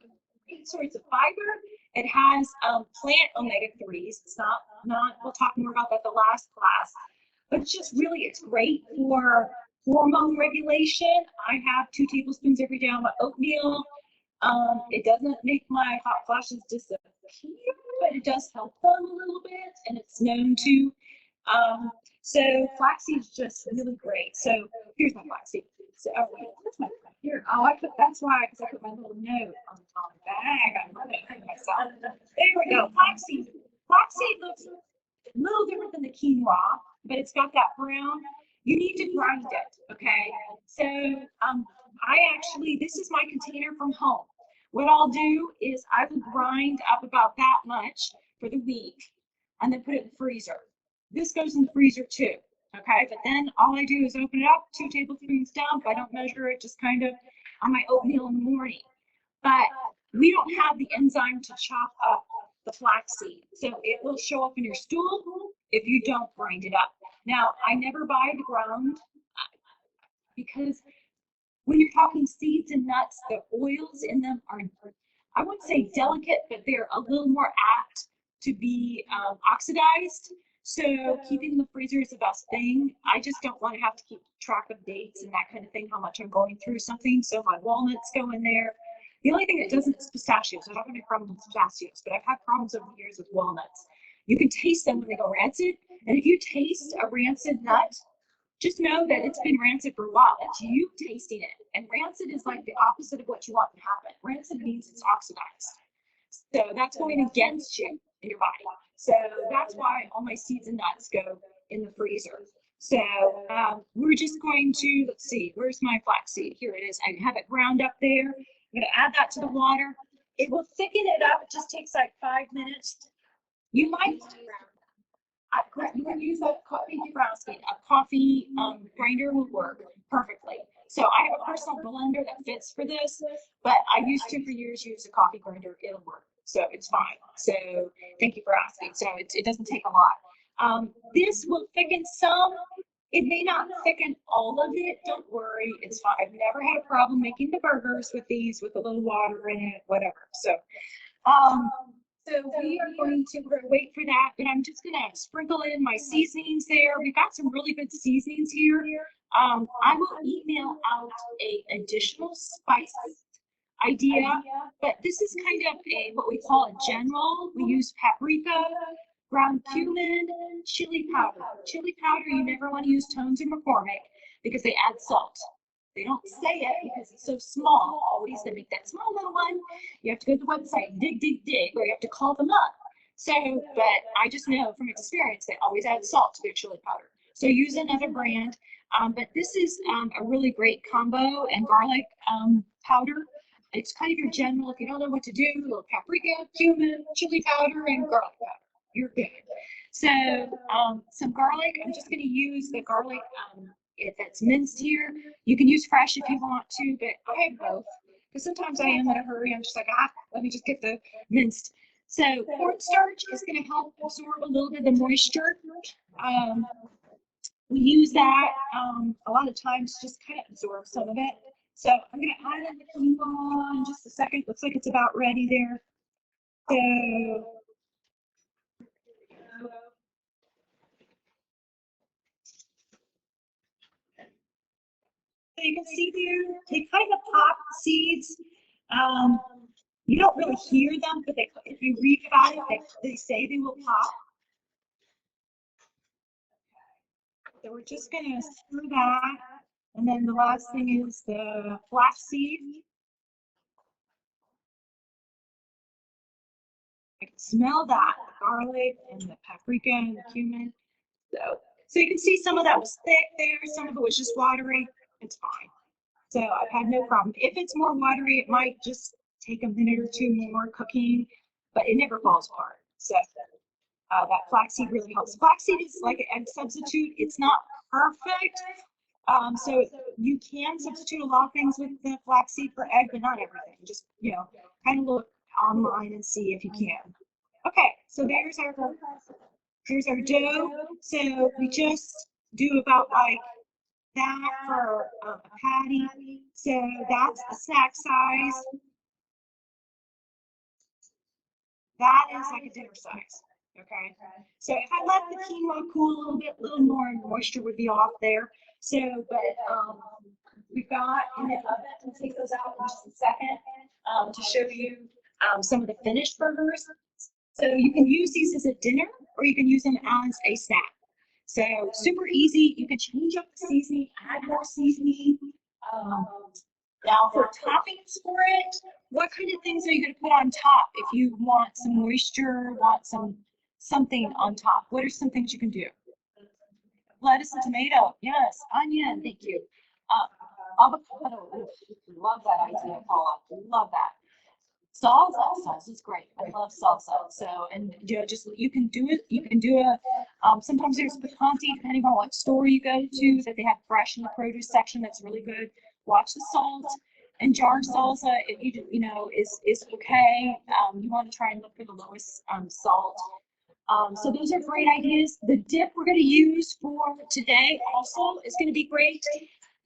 great source of fiber. It has plant omega-3s. It's not, we'll talk more about that the last class, but it's just really, it's great for hormone regulation. I have 2 tablespoons every day on my oatmeal. It doesn't make my hot flashes disappear, but it does help them a little bit, and it's known to. So flaxseed is just really great. So here's my flaxseed. So what's my here? Oh, that's why, because I put my little note on the top of the bag. I'm running myself. There we go. Flaxseed. Flaxseed looks a little different than the quinoa, but it's got that brown. You need to grind it, okay? So this is my container from home. What I'll do is I will grind up about that much for the week and then put it in the freezer. This goes in the freezer too, okay? But then all I do is open it up, 2 tablespoons dump. I don't measure it, just kind of on my oatmeal in the morning. But we don't have the enzyme to chop up the flaxseed. So it will show up in your stool if you don't grind it up. Now, I never buy the ground because when you're talking seeds and nuts, the oils in them are, I wouldn't say delicate, but they're a little more apt to be oxidized. So keeping the freezer is the best thing. I just don't want to have to keep track of dates and that kind of thing, how much I'm going through something. So my walnuts go in there. The only thing that doesn't is pistachios. I don't have any problem with pistachios, but I've had problems over the years with walnuts. You can taste them when they go rancid. And if you taste a rancid nut, just know that it's been rancid for a while. It's you tasting it. And rancid is like the opposite of what you want to happen. Rancid means it's oxidized. So that's going against you in your body. So that's why all my seeds and nuts go in the freezer. So we're just going to, let's see, where's my flaxseed? Here it is. I have it ground up there. I'm going to add that to the water. It will thicken it up. It just takes like 5 minutes. You might you can use a coffee grinder will work perfectly. So I have a personal blender that fits for this, but I used to for years use a coffee grinder. It'll work. So it's fine. So thank you for asking. So it doesn't take a lot. This will thicken some. It may not thicken all of it. Don't worry. It's fine. I've never had a problem making the burgers with these with a little water in it, whatever. So, we're going to wait for that, but I'm just going to sprinkle in my seasonings there. We've got some really good seasonings here. I will email out a additional spice idea, but this is kind of what we call a general. We use paprika, ground cumin, chili powder. Chili powder, you never want to use Tones or McCormick because they add salt. They don't say it because it's so small. Always they make that small little one. You have to go to the website, dig, or you have to call them up. So, but I just know from experience they always add salt to their chili powder. So use another brand. But this is a really great combo, and garlic powder. It's kind of your general. If you don't know what to do, a little paprika, cumin, chili powder, and garlic powder. You're good. So some garlic. I'm just going to use the garlic. If it's minced here, you can use fresh if you want to, but I have both because sometimes I am in a hurry. I'm just like, let me just get the minced. So cornstarch is going to help absorb a little bit of the moisture. We use that a lot of times, just kind of absorb some of it. So I'm going to add in the quinoa in just a second. Looks like it's about ready there. So you can see there, they kind of pop seeds. You don't really hear them, but if you read about it, they say they will pop. So we're just going to stir that. And then the last thing is the flaxseed. I can smell that, the garlic and the paprika and the cumin. So you can see some of that was thick there, some of it was just watery. It's fine. So I've had no problem. If it's more watery, it might just take a minute or two more cooking, but it never falls apart. So that flaxseed really helps. Flaxseed is like an egg substitute. It's not perfect. So you can substitute a lot of things with the flaxseed for egg, but not everything. Just, kind of look online and see if you can. Okay, so here's our dough. So we just do about like that for a patty. So that's the snack size. That is like a dinner size. Okay. So if I let the quinoa cool a little bit, a little more moisture would be off there. So, but we've got in the oven, we'll take those out in just a second to show you some of the finished burgers. So you can use these as a dinner or you can use them as a snack. So super easy. You can change up the seasoning, add more seasoning. Now for toppings for it, what kind of things are you going to put on top if you want some moisture, want something on top? What are some things you can do? Lettuce and tomato, yes. Onion, thank you. Avocado, oof, love that idea, Paula. Love that. Salsa is great. I love salsa. So, and just you can do it. You can do a. Sometimes there's picante, depending on what store you go to, that they have fresh in the produce section. That's really good. Watch the salt. And jarred salsa, if is okay. You want to try and look for the lowest salt. So those are great ideas. The dip we're going to use for today also is going to be great.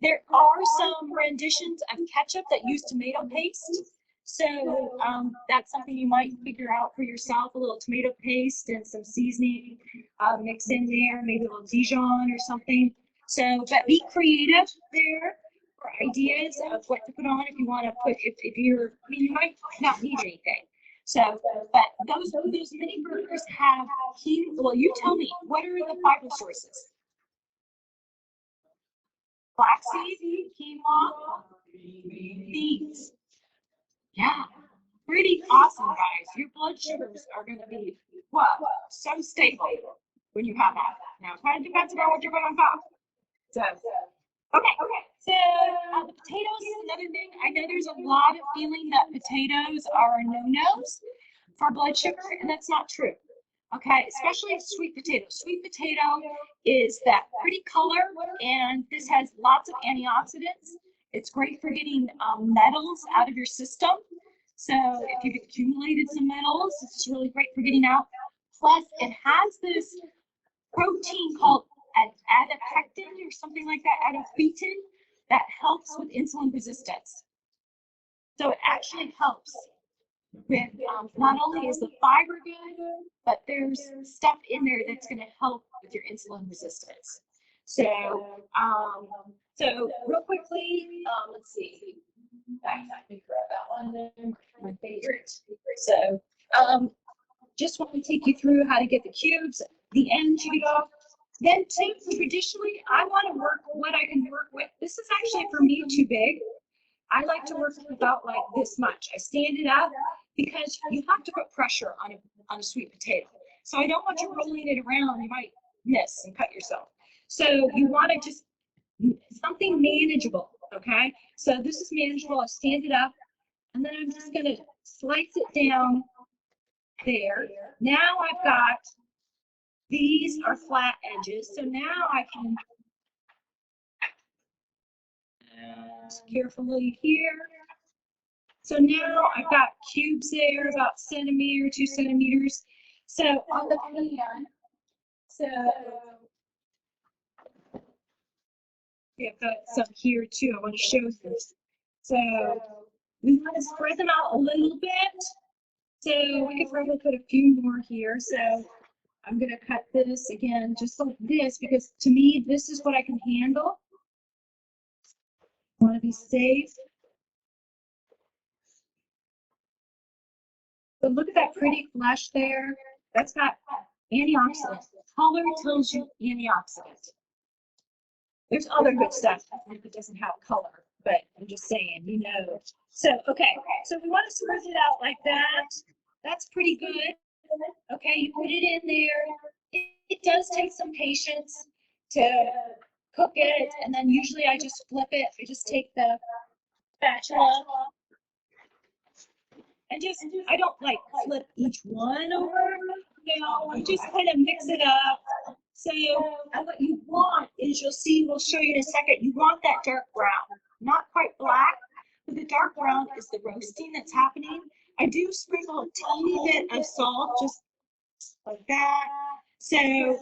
There are some renditions of ketchup that use tomato paste. So that's something you might figure out for yourself, a little tomato paste and some seasoning mixed in there, maybe a little Dijon or something. So, but be creative there for ideas of what to put on if you want to put, you might not need anything. So, but those mini burgers have well, you tell me, what are the fiber sources? Flaxseed, quinoa, beans. Yeah, pretty awesome, guys. Your blood sugars are going to be, so stable when you have that. Now, it kind of depends on what you're going on top. So, okay. So, the potatoes is another thing. I know there's a lot of feeling that potatoes are no-nos for blood sugar, and that's not true. Okay, especially sweet potato. Sweet potato is that pretty color, and this has lots of antioxidants. It's great for getting metals out of your system. So if you've accumulated some metals, it's really great for getting out. Plus, it has this protein called adipectin or something like that, adipectin, that helps with insulin resistance. So it actually helps with not only is the fiber good, but there's stuff in there that's going to help with your insulin resistance. So, so real quickly, let's see. I grab that one. My favorite. So, just want to take you through how to get the cubes, the ends you get off. Then traditionally, I want to work what I can work with. This is actually for me too big. I like to work about like this much. I stand it up because you have to put pressure on a sweet potato. So I don't want you rolling it around. You might miss and cut yourself. So you want to just something manageable, okay? So this is manageable. I stand it up, and then I'm just going to slice it down there. Now I've got, these are flat edges. So now I can carefully here. So now I've got cubes there, about centimeter, 2 centimeters. So on the pan, so yeah, I've got some here too. I want to show this. So we want to spread them out a little bit. So we could probably put a few more here. So I'm going to cut this again, just like this, because to me, this is what I can handle. I want to be safe. So look at that pretty flesh there. That's got antioxidants. Color tells you antioxidant. There's other good stuff if it doesn't have color, but I'm just saying, So, okay, so we want to spread it out like that. That's pretty good. Okay, you put it in there. It does take some patience to cook it, and then usually I just flip it. I just take the spatula and I don't like flip each one over. I just kind of mix it up So, and what you want is, you'll see, we'll show you in a second, you want that dark brown, not quite black, but the dark brown is the roasting that's happening. I do sprinkle a teeny bit of salt, just like that. So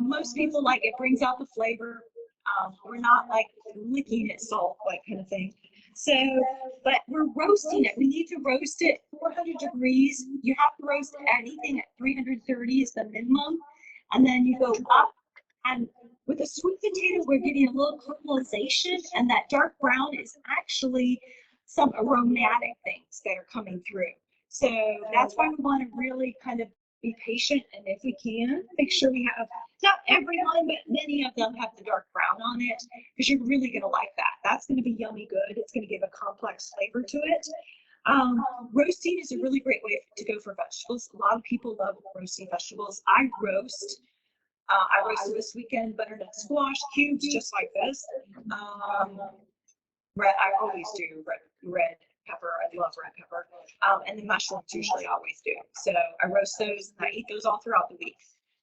most people like it, brings out the flavor. We're not like licking it salt, like kind of thing. So, but we're roasting it. We need to roast it 400 degrees. You have to roast anything at 330 is the minimum. And then you go up, and with a sweet potato, we're getting a little caramelization, and that dark brown is actually some aromatic things that are coming through. So that's why we want to really kind of be patient, and if we can, make sure we have, not everyone, but many of them have the dark brown on it, because you're really going to like that. That's going to be yummy good. It's going to give a complex flavor to it. Roasting is a really great way to go for vegetables. A lot of people love roasting vegetables. I roasted this weekend butternut squash cubes just like this. Red, I always do red pepper. I love red pepper. And the mushrooms usually always do. So I roast those and I eat those all throughout the week.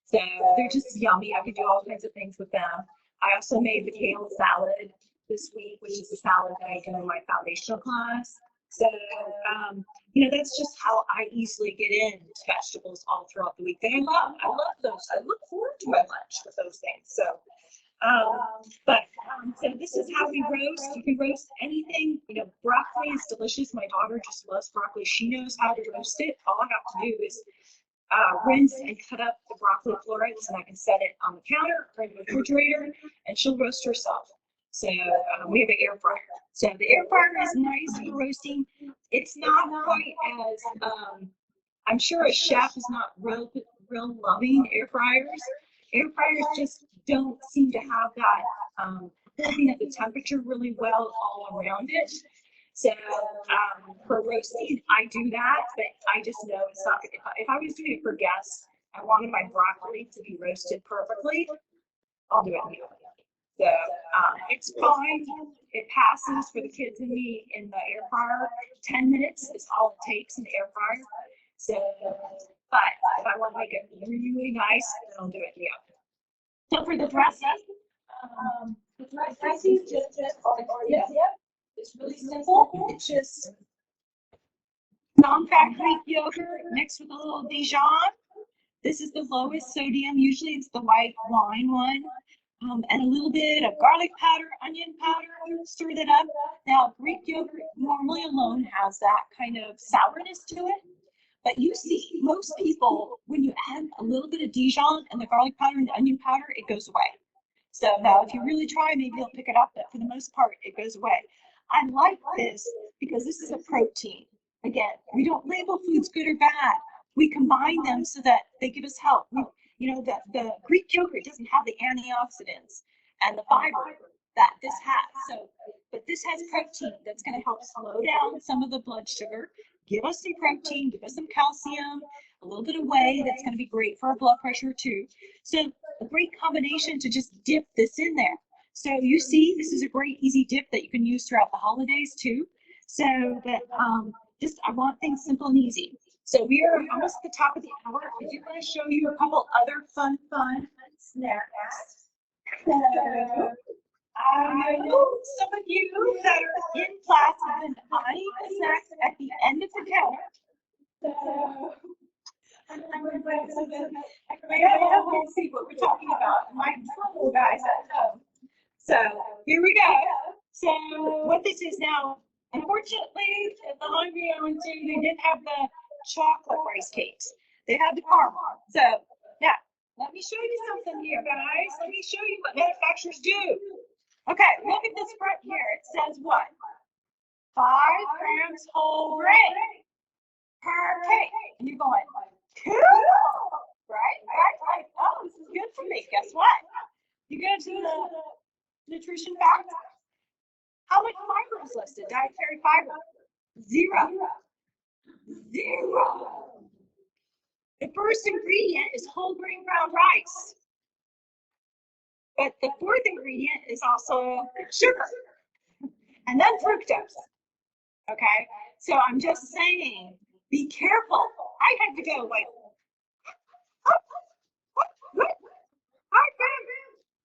So they're just yummy. I can do all kinds of things with them. I also made the kale salad this week, which is a salad that I do in my foundational class. So, you know, that's just how I easily get into vegetables all throughout the week that I love. I love those. I look forward to my lunch with those things. So, so this is how we roast. You can roast anything. You know, broccoli is delicious. My daughter just loves broccoli. She knows how to roast it. All I have to do is rinse and cut up the broccoli florets, and I can set it on the counter or in the refrigerator, and she'll roast herself. So we have an air fryer. So the air fryer is nice for roasting. It's not quite as, I'm sure a chef is not real loving air fryers. Air fryers just don't seem to have that holding at the temperature really well all around it. So for roasting, I do that, but I just know it's not, if I was doing it for guests, I wanted my broccoli to be roasted perfectly, I'll do it in the oven. So it's fine. It passes for the kids and me in the air fryer. 10 minutes is all it takes in the air fryer. So, but if I want to make it really nice, then I'll do it in the oven. So for the dressing, it's really simple. It's just non-fat Greek yogurt mixed with a little Dijon. This is the lowest sodium. Usually it's the white wine one. And a little bit of garlic powder, onion powder, stir that up. Now, Greek yogurt normally alone has that kind of sourness to it. But you see, most people, when you add a little bit of Dijon and the garlic powder and the onion powder, it goes away. So now if you really try, maybe you'll pick it up, but for the most part, it goes away. I like this because this is a protein. Again, we don't label foods good or bad. We combine them so that they give us health. You know, the Greek yogurt doesn't have the antioxidants and the fiber that this has. So, but this has protein that's going to help slow down some of the blood sugar, give us some protein, give us some calcium, a little bit of whey that's going to be great for our blood pressure too. So a great combination to just dip this in there. So you see, this is a great easy dip that you can use throughout the holidays too. So that I want things simple and easy. So we are almost at the top of the hour. I do want to show you a couple other fun snacks. So I know some of you that are in class have been eyeing the snacks at the end of the counter. So I'm going to grab something. I want to see what we're talking about. My trouble guys at home. So here we go. So what this is now, unfortunately, at the laundry I went to, they didn't have the chocolate rice cakes. They had the caramel. So now, let me show you something here, guys. Let me show you what manufacturers do. Okay, look at this front here. It says what? 5 grams whole grain per cake. And you're going, cool, right? Like, oh, this is good for me. Guess what? You go to the nutrition fact. How much fiber is listed? Dietary fiber? 0. The first ingredient is whole grain brown rice. But the fourth ingredient is also sugar. And then fructose. Okay? So I'm just saying, be careful. I had to go like, hi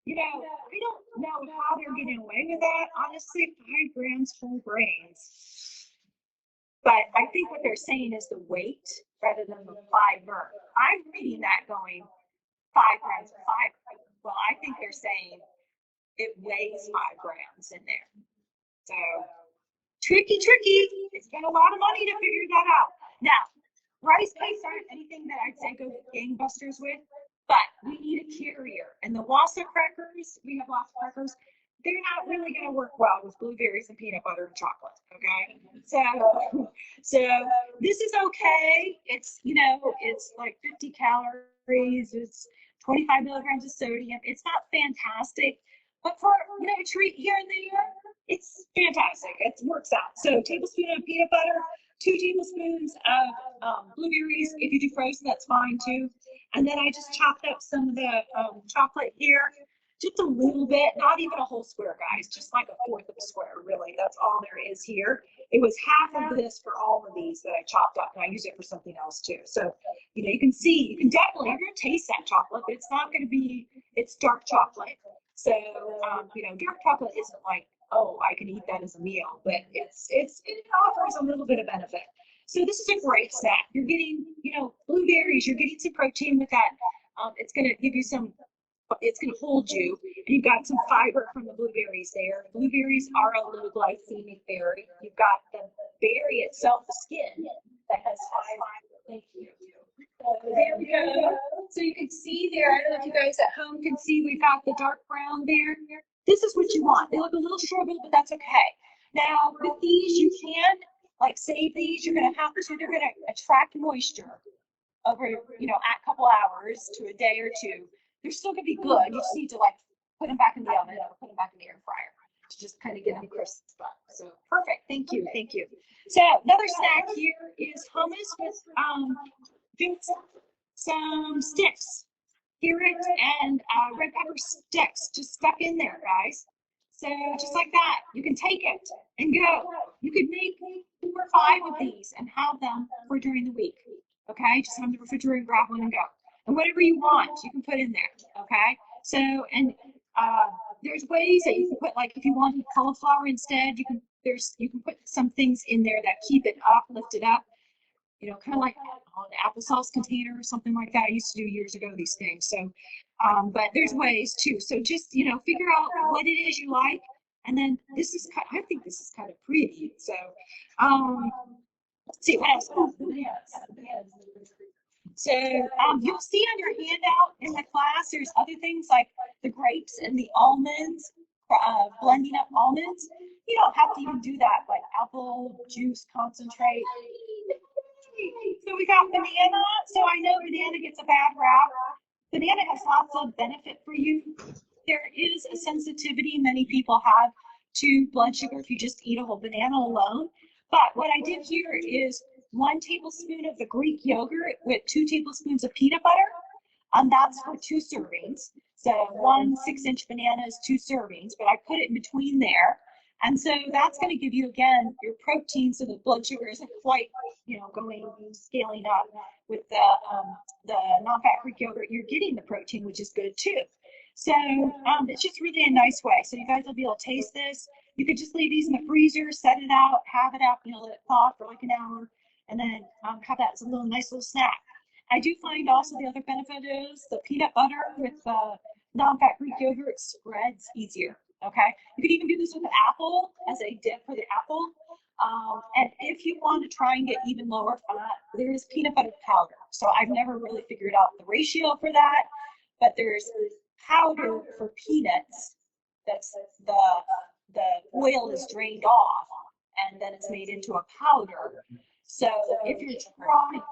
You know, I don't know how they're getting away with that. Honestly, 5 grams whole grains. But I think what they're saying is the weight rather than the fiber. I'm reading that going 5 grams of fiber. Well, I think they're saying it weighs 5 grams in there. So tricky. It's been a lot of money to figure that out. Now, rice cakes aren't anything that I'd say go gangbusters with, but we need a carrier. And the Wassa crackers, we have Wassa crackers, they're not really going to work well with blueberries and peanut butter and chocolate. Okay, so this is okay. It's it's like 50 calories. It's 25 milligrams of sodium. It's not fantastic, but for a treat here and there, it's fantastic. It works out. So tablespoon of peanut butter, 2 tablespoons of blueberries. If you do frozen, that's fine too. And then I just chopped up some of the chocolate here, just a little bit, not even a whole square, guys, just like a fourth of a square, really. That's all there is here. It was half of this for all of these that I chopped up, and I use it for something else too. So, you can see, you can definitely, you're going to taste that chocolate, but it's not going to be, it's dark chocolate. So, dark chocolate isn't like, oh, I can eat that as a meal, but it offers a little bit of benefit. So this is a great snack. You're getting, blueberries, you're getting some protein with that. It's going to give you it's going to hold you, and you've got some fiber from the blueberries there. Blueberries are a low glycemic berry. You've got the berry itself, the skin, that has fiber. Thank you. There we go. So you can see there, I don't know if you guys at home can see, we've got the dark brown there. This is what you want. They look a little shriveled, but that's okay. Now, with these, you can save these. You're going to have to, they're going to attract moisture over, a couple hours to a day or two. They're still going to be good. You just need to put them back in the oven or put them back in the air fryer to just kind of get them crisp up. So perfect. Thank you. So another snack here is hummus with some sticks, carrot and red pepper sticks just stuck in there, guys. So just like that, you can take it and go. You could make 4 or 5 of these and have them for during the week. Okay, just have them in the refrigerator, grab one and go. And whatever you want, you can put in there. Okay, so and there's ways that you can put, if you want cauliflower instead, you can put some things in there that keep it up, lift it up. Kind of like an applesauce container or something like that. I used to do years ago these things. So, but there's ways too. So just, figure out what it is you like. And then I think this is kind of pretty. So, let's see what else. So, you'll see on your handout in the class, there's other things like the grapes and the almonds, blending up almonds. You don't have to even do that, like apple juice concentrate. So we got banana. So I know banana gets a bad rap. Banana has lots of benefit for you. There is a sensitivity many people have to blood sugar if you just eat a whole banana alone. But what I did here is 1 tablespoon of the Greek yogurt with 2 tablespoons of peanut butter. And that's for 2 servings. So 1 6-inch banana is 2 servings, but I put it in between there. And so that's going to give you, again, your protein, so the blood sugar isn't quite, scaling up. With the non-fat Greek yogurt, you're getting the protein, which is good too. So it's just really a nice way. So you guys will be able to taste this. You could just leave these in the freezer, set it out, have it out, let it thaw for like an hour, and then have that as a nice little snack. I do find also the other benefit is the peanut butter with non-fat Greek yogurt spreads easier. Okay, you could even do this with an apple as a dip for the apple. And if you want to try and get even lower fat, there is peanut butter powder. So I've never really figured out the ratio for that, but there's powder for peanuts. That's the oil is drained off, and then it's made into a powder. So if you're trying,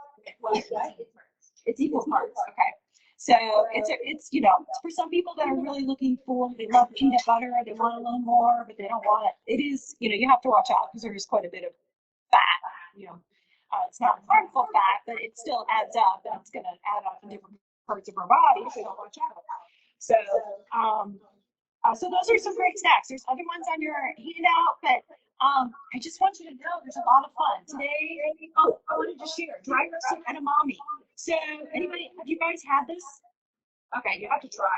it's equal parts. Okay. So it's for some people that are really looking for, they love peanut butter, they want a little more, but they don't want it. It is, you have to watch out because there is quite a bit of fat. It's not harmful fat, but it still adds up, and it's going to add up in different parts of our body if we don't watch out. So, so those are some great snacks. There's other ones on your handout, but I just want you to know there's a lot of fun today. Oh, I wanted to share dry roasted edamame. So anybody, have you guys had this? Okay, you have to try.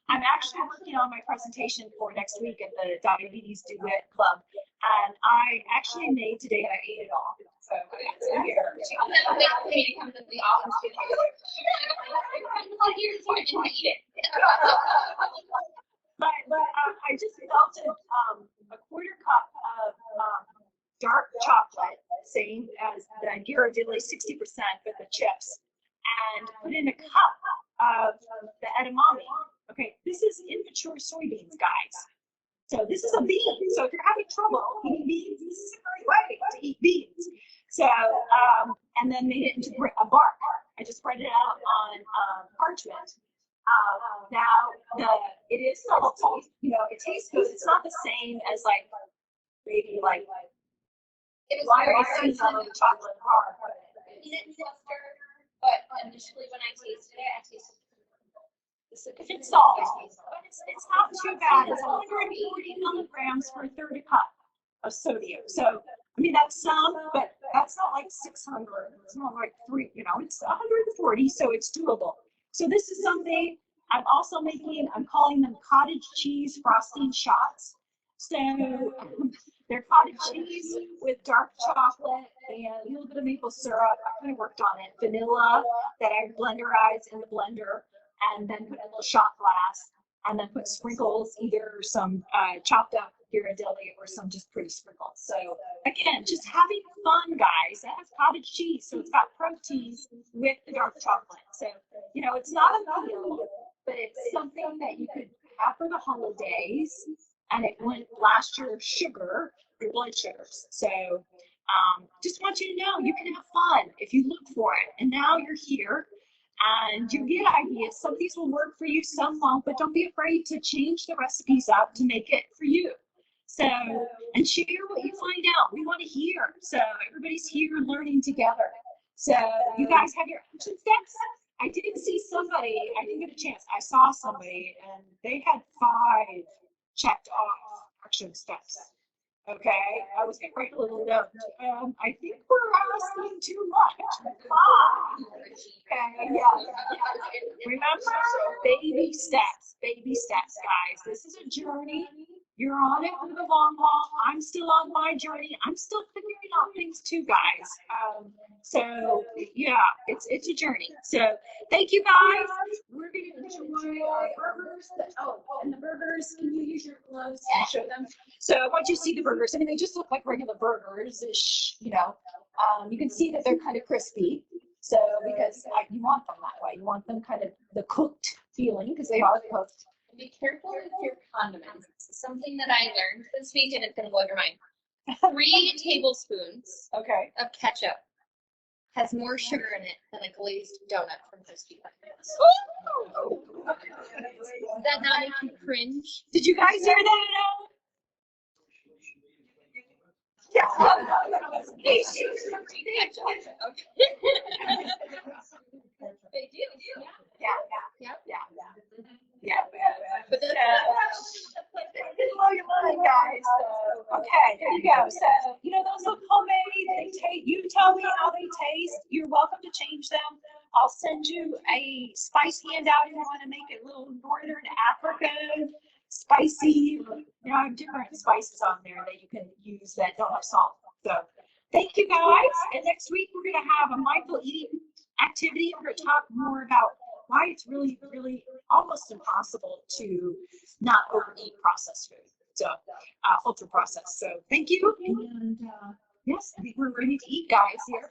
I'm actually working on my presentation for next week at the Diabetes Duet Club. And I actually made today and I ate it all. So it's in here. But I just melted a quarter cup of dark chocolate, same as the Ghirardelli 60%, but the chips, and put in a cup of the edamame. Okay, this is immature soybeans, guys. So this is a bean. So if you're having trouble eating beans, this is a great way to eat beans. So, and then made it into a bark. I just spread it out on parchment. Now, it is salty. You know, it tastes good. It's not the same as like maybe like why are you saying chocolate bar? But initially when I tasted it, I tasted It's salt, but it's not too bad. It's 140 milligrams for a third a cup of sodium. So, I mean, that's some, but that's not like 600. It's not like 3, you know, it's 140, so it's doable. So this is something I'm also making, I'm calling them cottage cheese frosting shots. So they're cottage cheese with dark chocolate and a little bit of maple syrup. I kind of worked on it. Vanilla that I blenderized in the blender, and then put in a little shot glass, and then put sprinkles, either some chopped up Ghirardelli or some just pretty sprinkles. So again, just having fun, guys. That has cottage cheese, so it's got proteins with the dark chocolate. So, you know, it's not a meal, but it's something that you could have for the holidays, and it wouldn't blast your sugar, your blood sugars. So just want you to know you can have fun if you look for it. And now you're here. And you get ideas. Some of these will work for you, some won't, but don't be afraid to change the recipes up to make it for you. So, and share what you find out. We want to hear. So everybody's here learning together. So you guys have your action steps. I did see somebody, I didn't get a chance. I saw somebody and they had 5 checked off action steps. Okay, I was gonna write a little note. I think we're asking too much. 5. Okay, yeah. Remember, baby steps, guys. This is a journey. You're on it for the long haul. I'm still on my journey. I'm still figuring out things too, guys. So yeah, it's a journey. So thank you, guys. We're gonna enjoy our burgers. And the burgers, can you use your gloves to show them? So I want you to see the burgers. I mean, they just look like regular burgers-ish, you know. You can see that they're kind of crispy. So because you want them that way. You want them kind of the cooked feeling because they are cooked. Be careful with your condiments. Something that I learned this week, and it's gonna blow your mind. 3 tablespoons Okay. of ketchup has more sugar in it than a glazed donut from Krispy Kreme. Does that not make you cringe? Did you guys hear that at all? Yeah. They do. Yeah. But then, Didn't blow your mind, guys. So, okay, there you go. So, you know, those look homemade. They taste. You tell me how they taste. You're welcome to change them. I'll send you a spice handout if you want to make it a little Northern Africa spicy. You know, I have different spices on there that you can use that don't have salt. So, thank you, guys. And next week we're going to have a mindful eating activity. We're going to talk more about why it's really, really almost impossible to not overeat processed food. So, ultra processed. So, thank you. And yes, I think we're ready to eat, guys, here.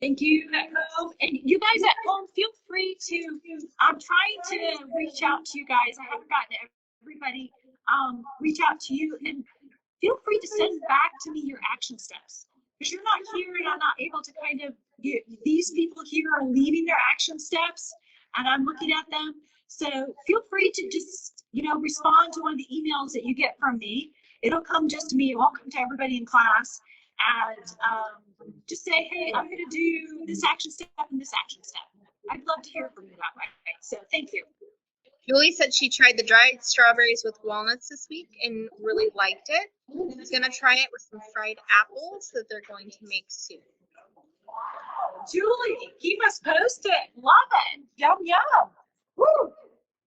Thank you at home. And you guys at home, feel free to, I'm trying to reach out to you guys. I haven't gotten to everybody. Reach out to you and feel free to send back to me your action steps. Because you're not here and I'm not able to kind of these people here are leaving their action steps and I'm looking at them. So feel free to just, you know, respond to one of the emails that you get from me. It'll come just to me. It won't come to everybody in class. And just say, hey, I'm going to do this action step and this action step. I'd love to hear from you that way. So thank you. Julie said she tried the dried strawberries with walnuts this week and really liked it. She's going to try it with some fried apples that they're going to make soon. Julie, keep us posted. Love it. Yum, yum. Woo.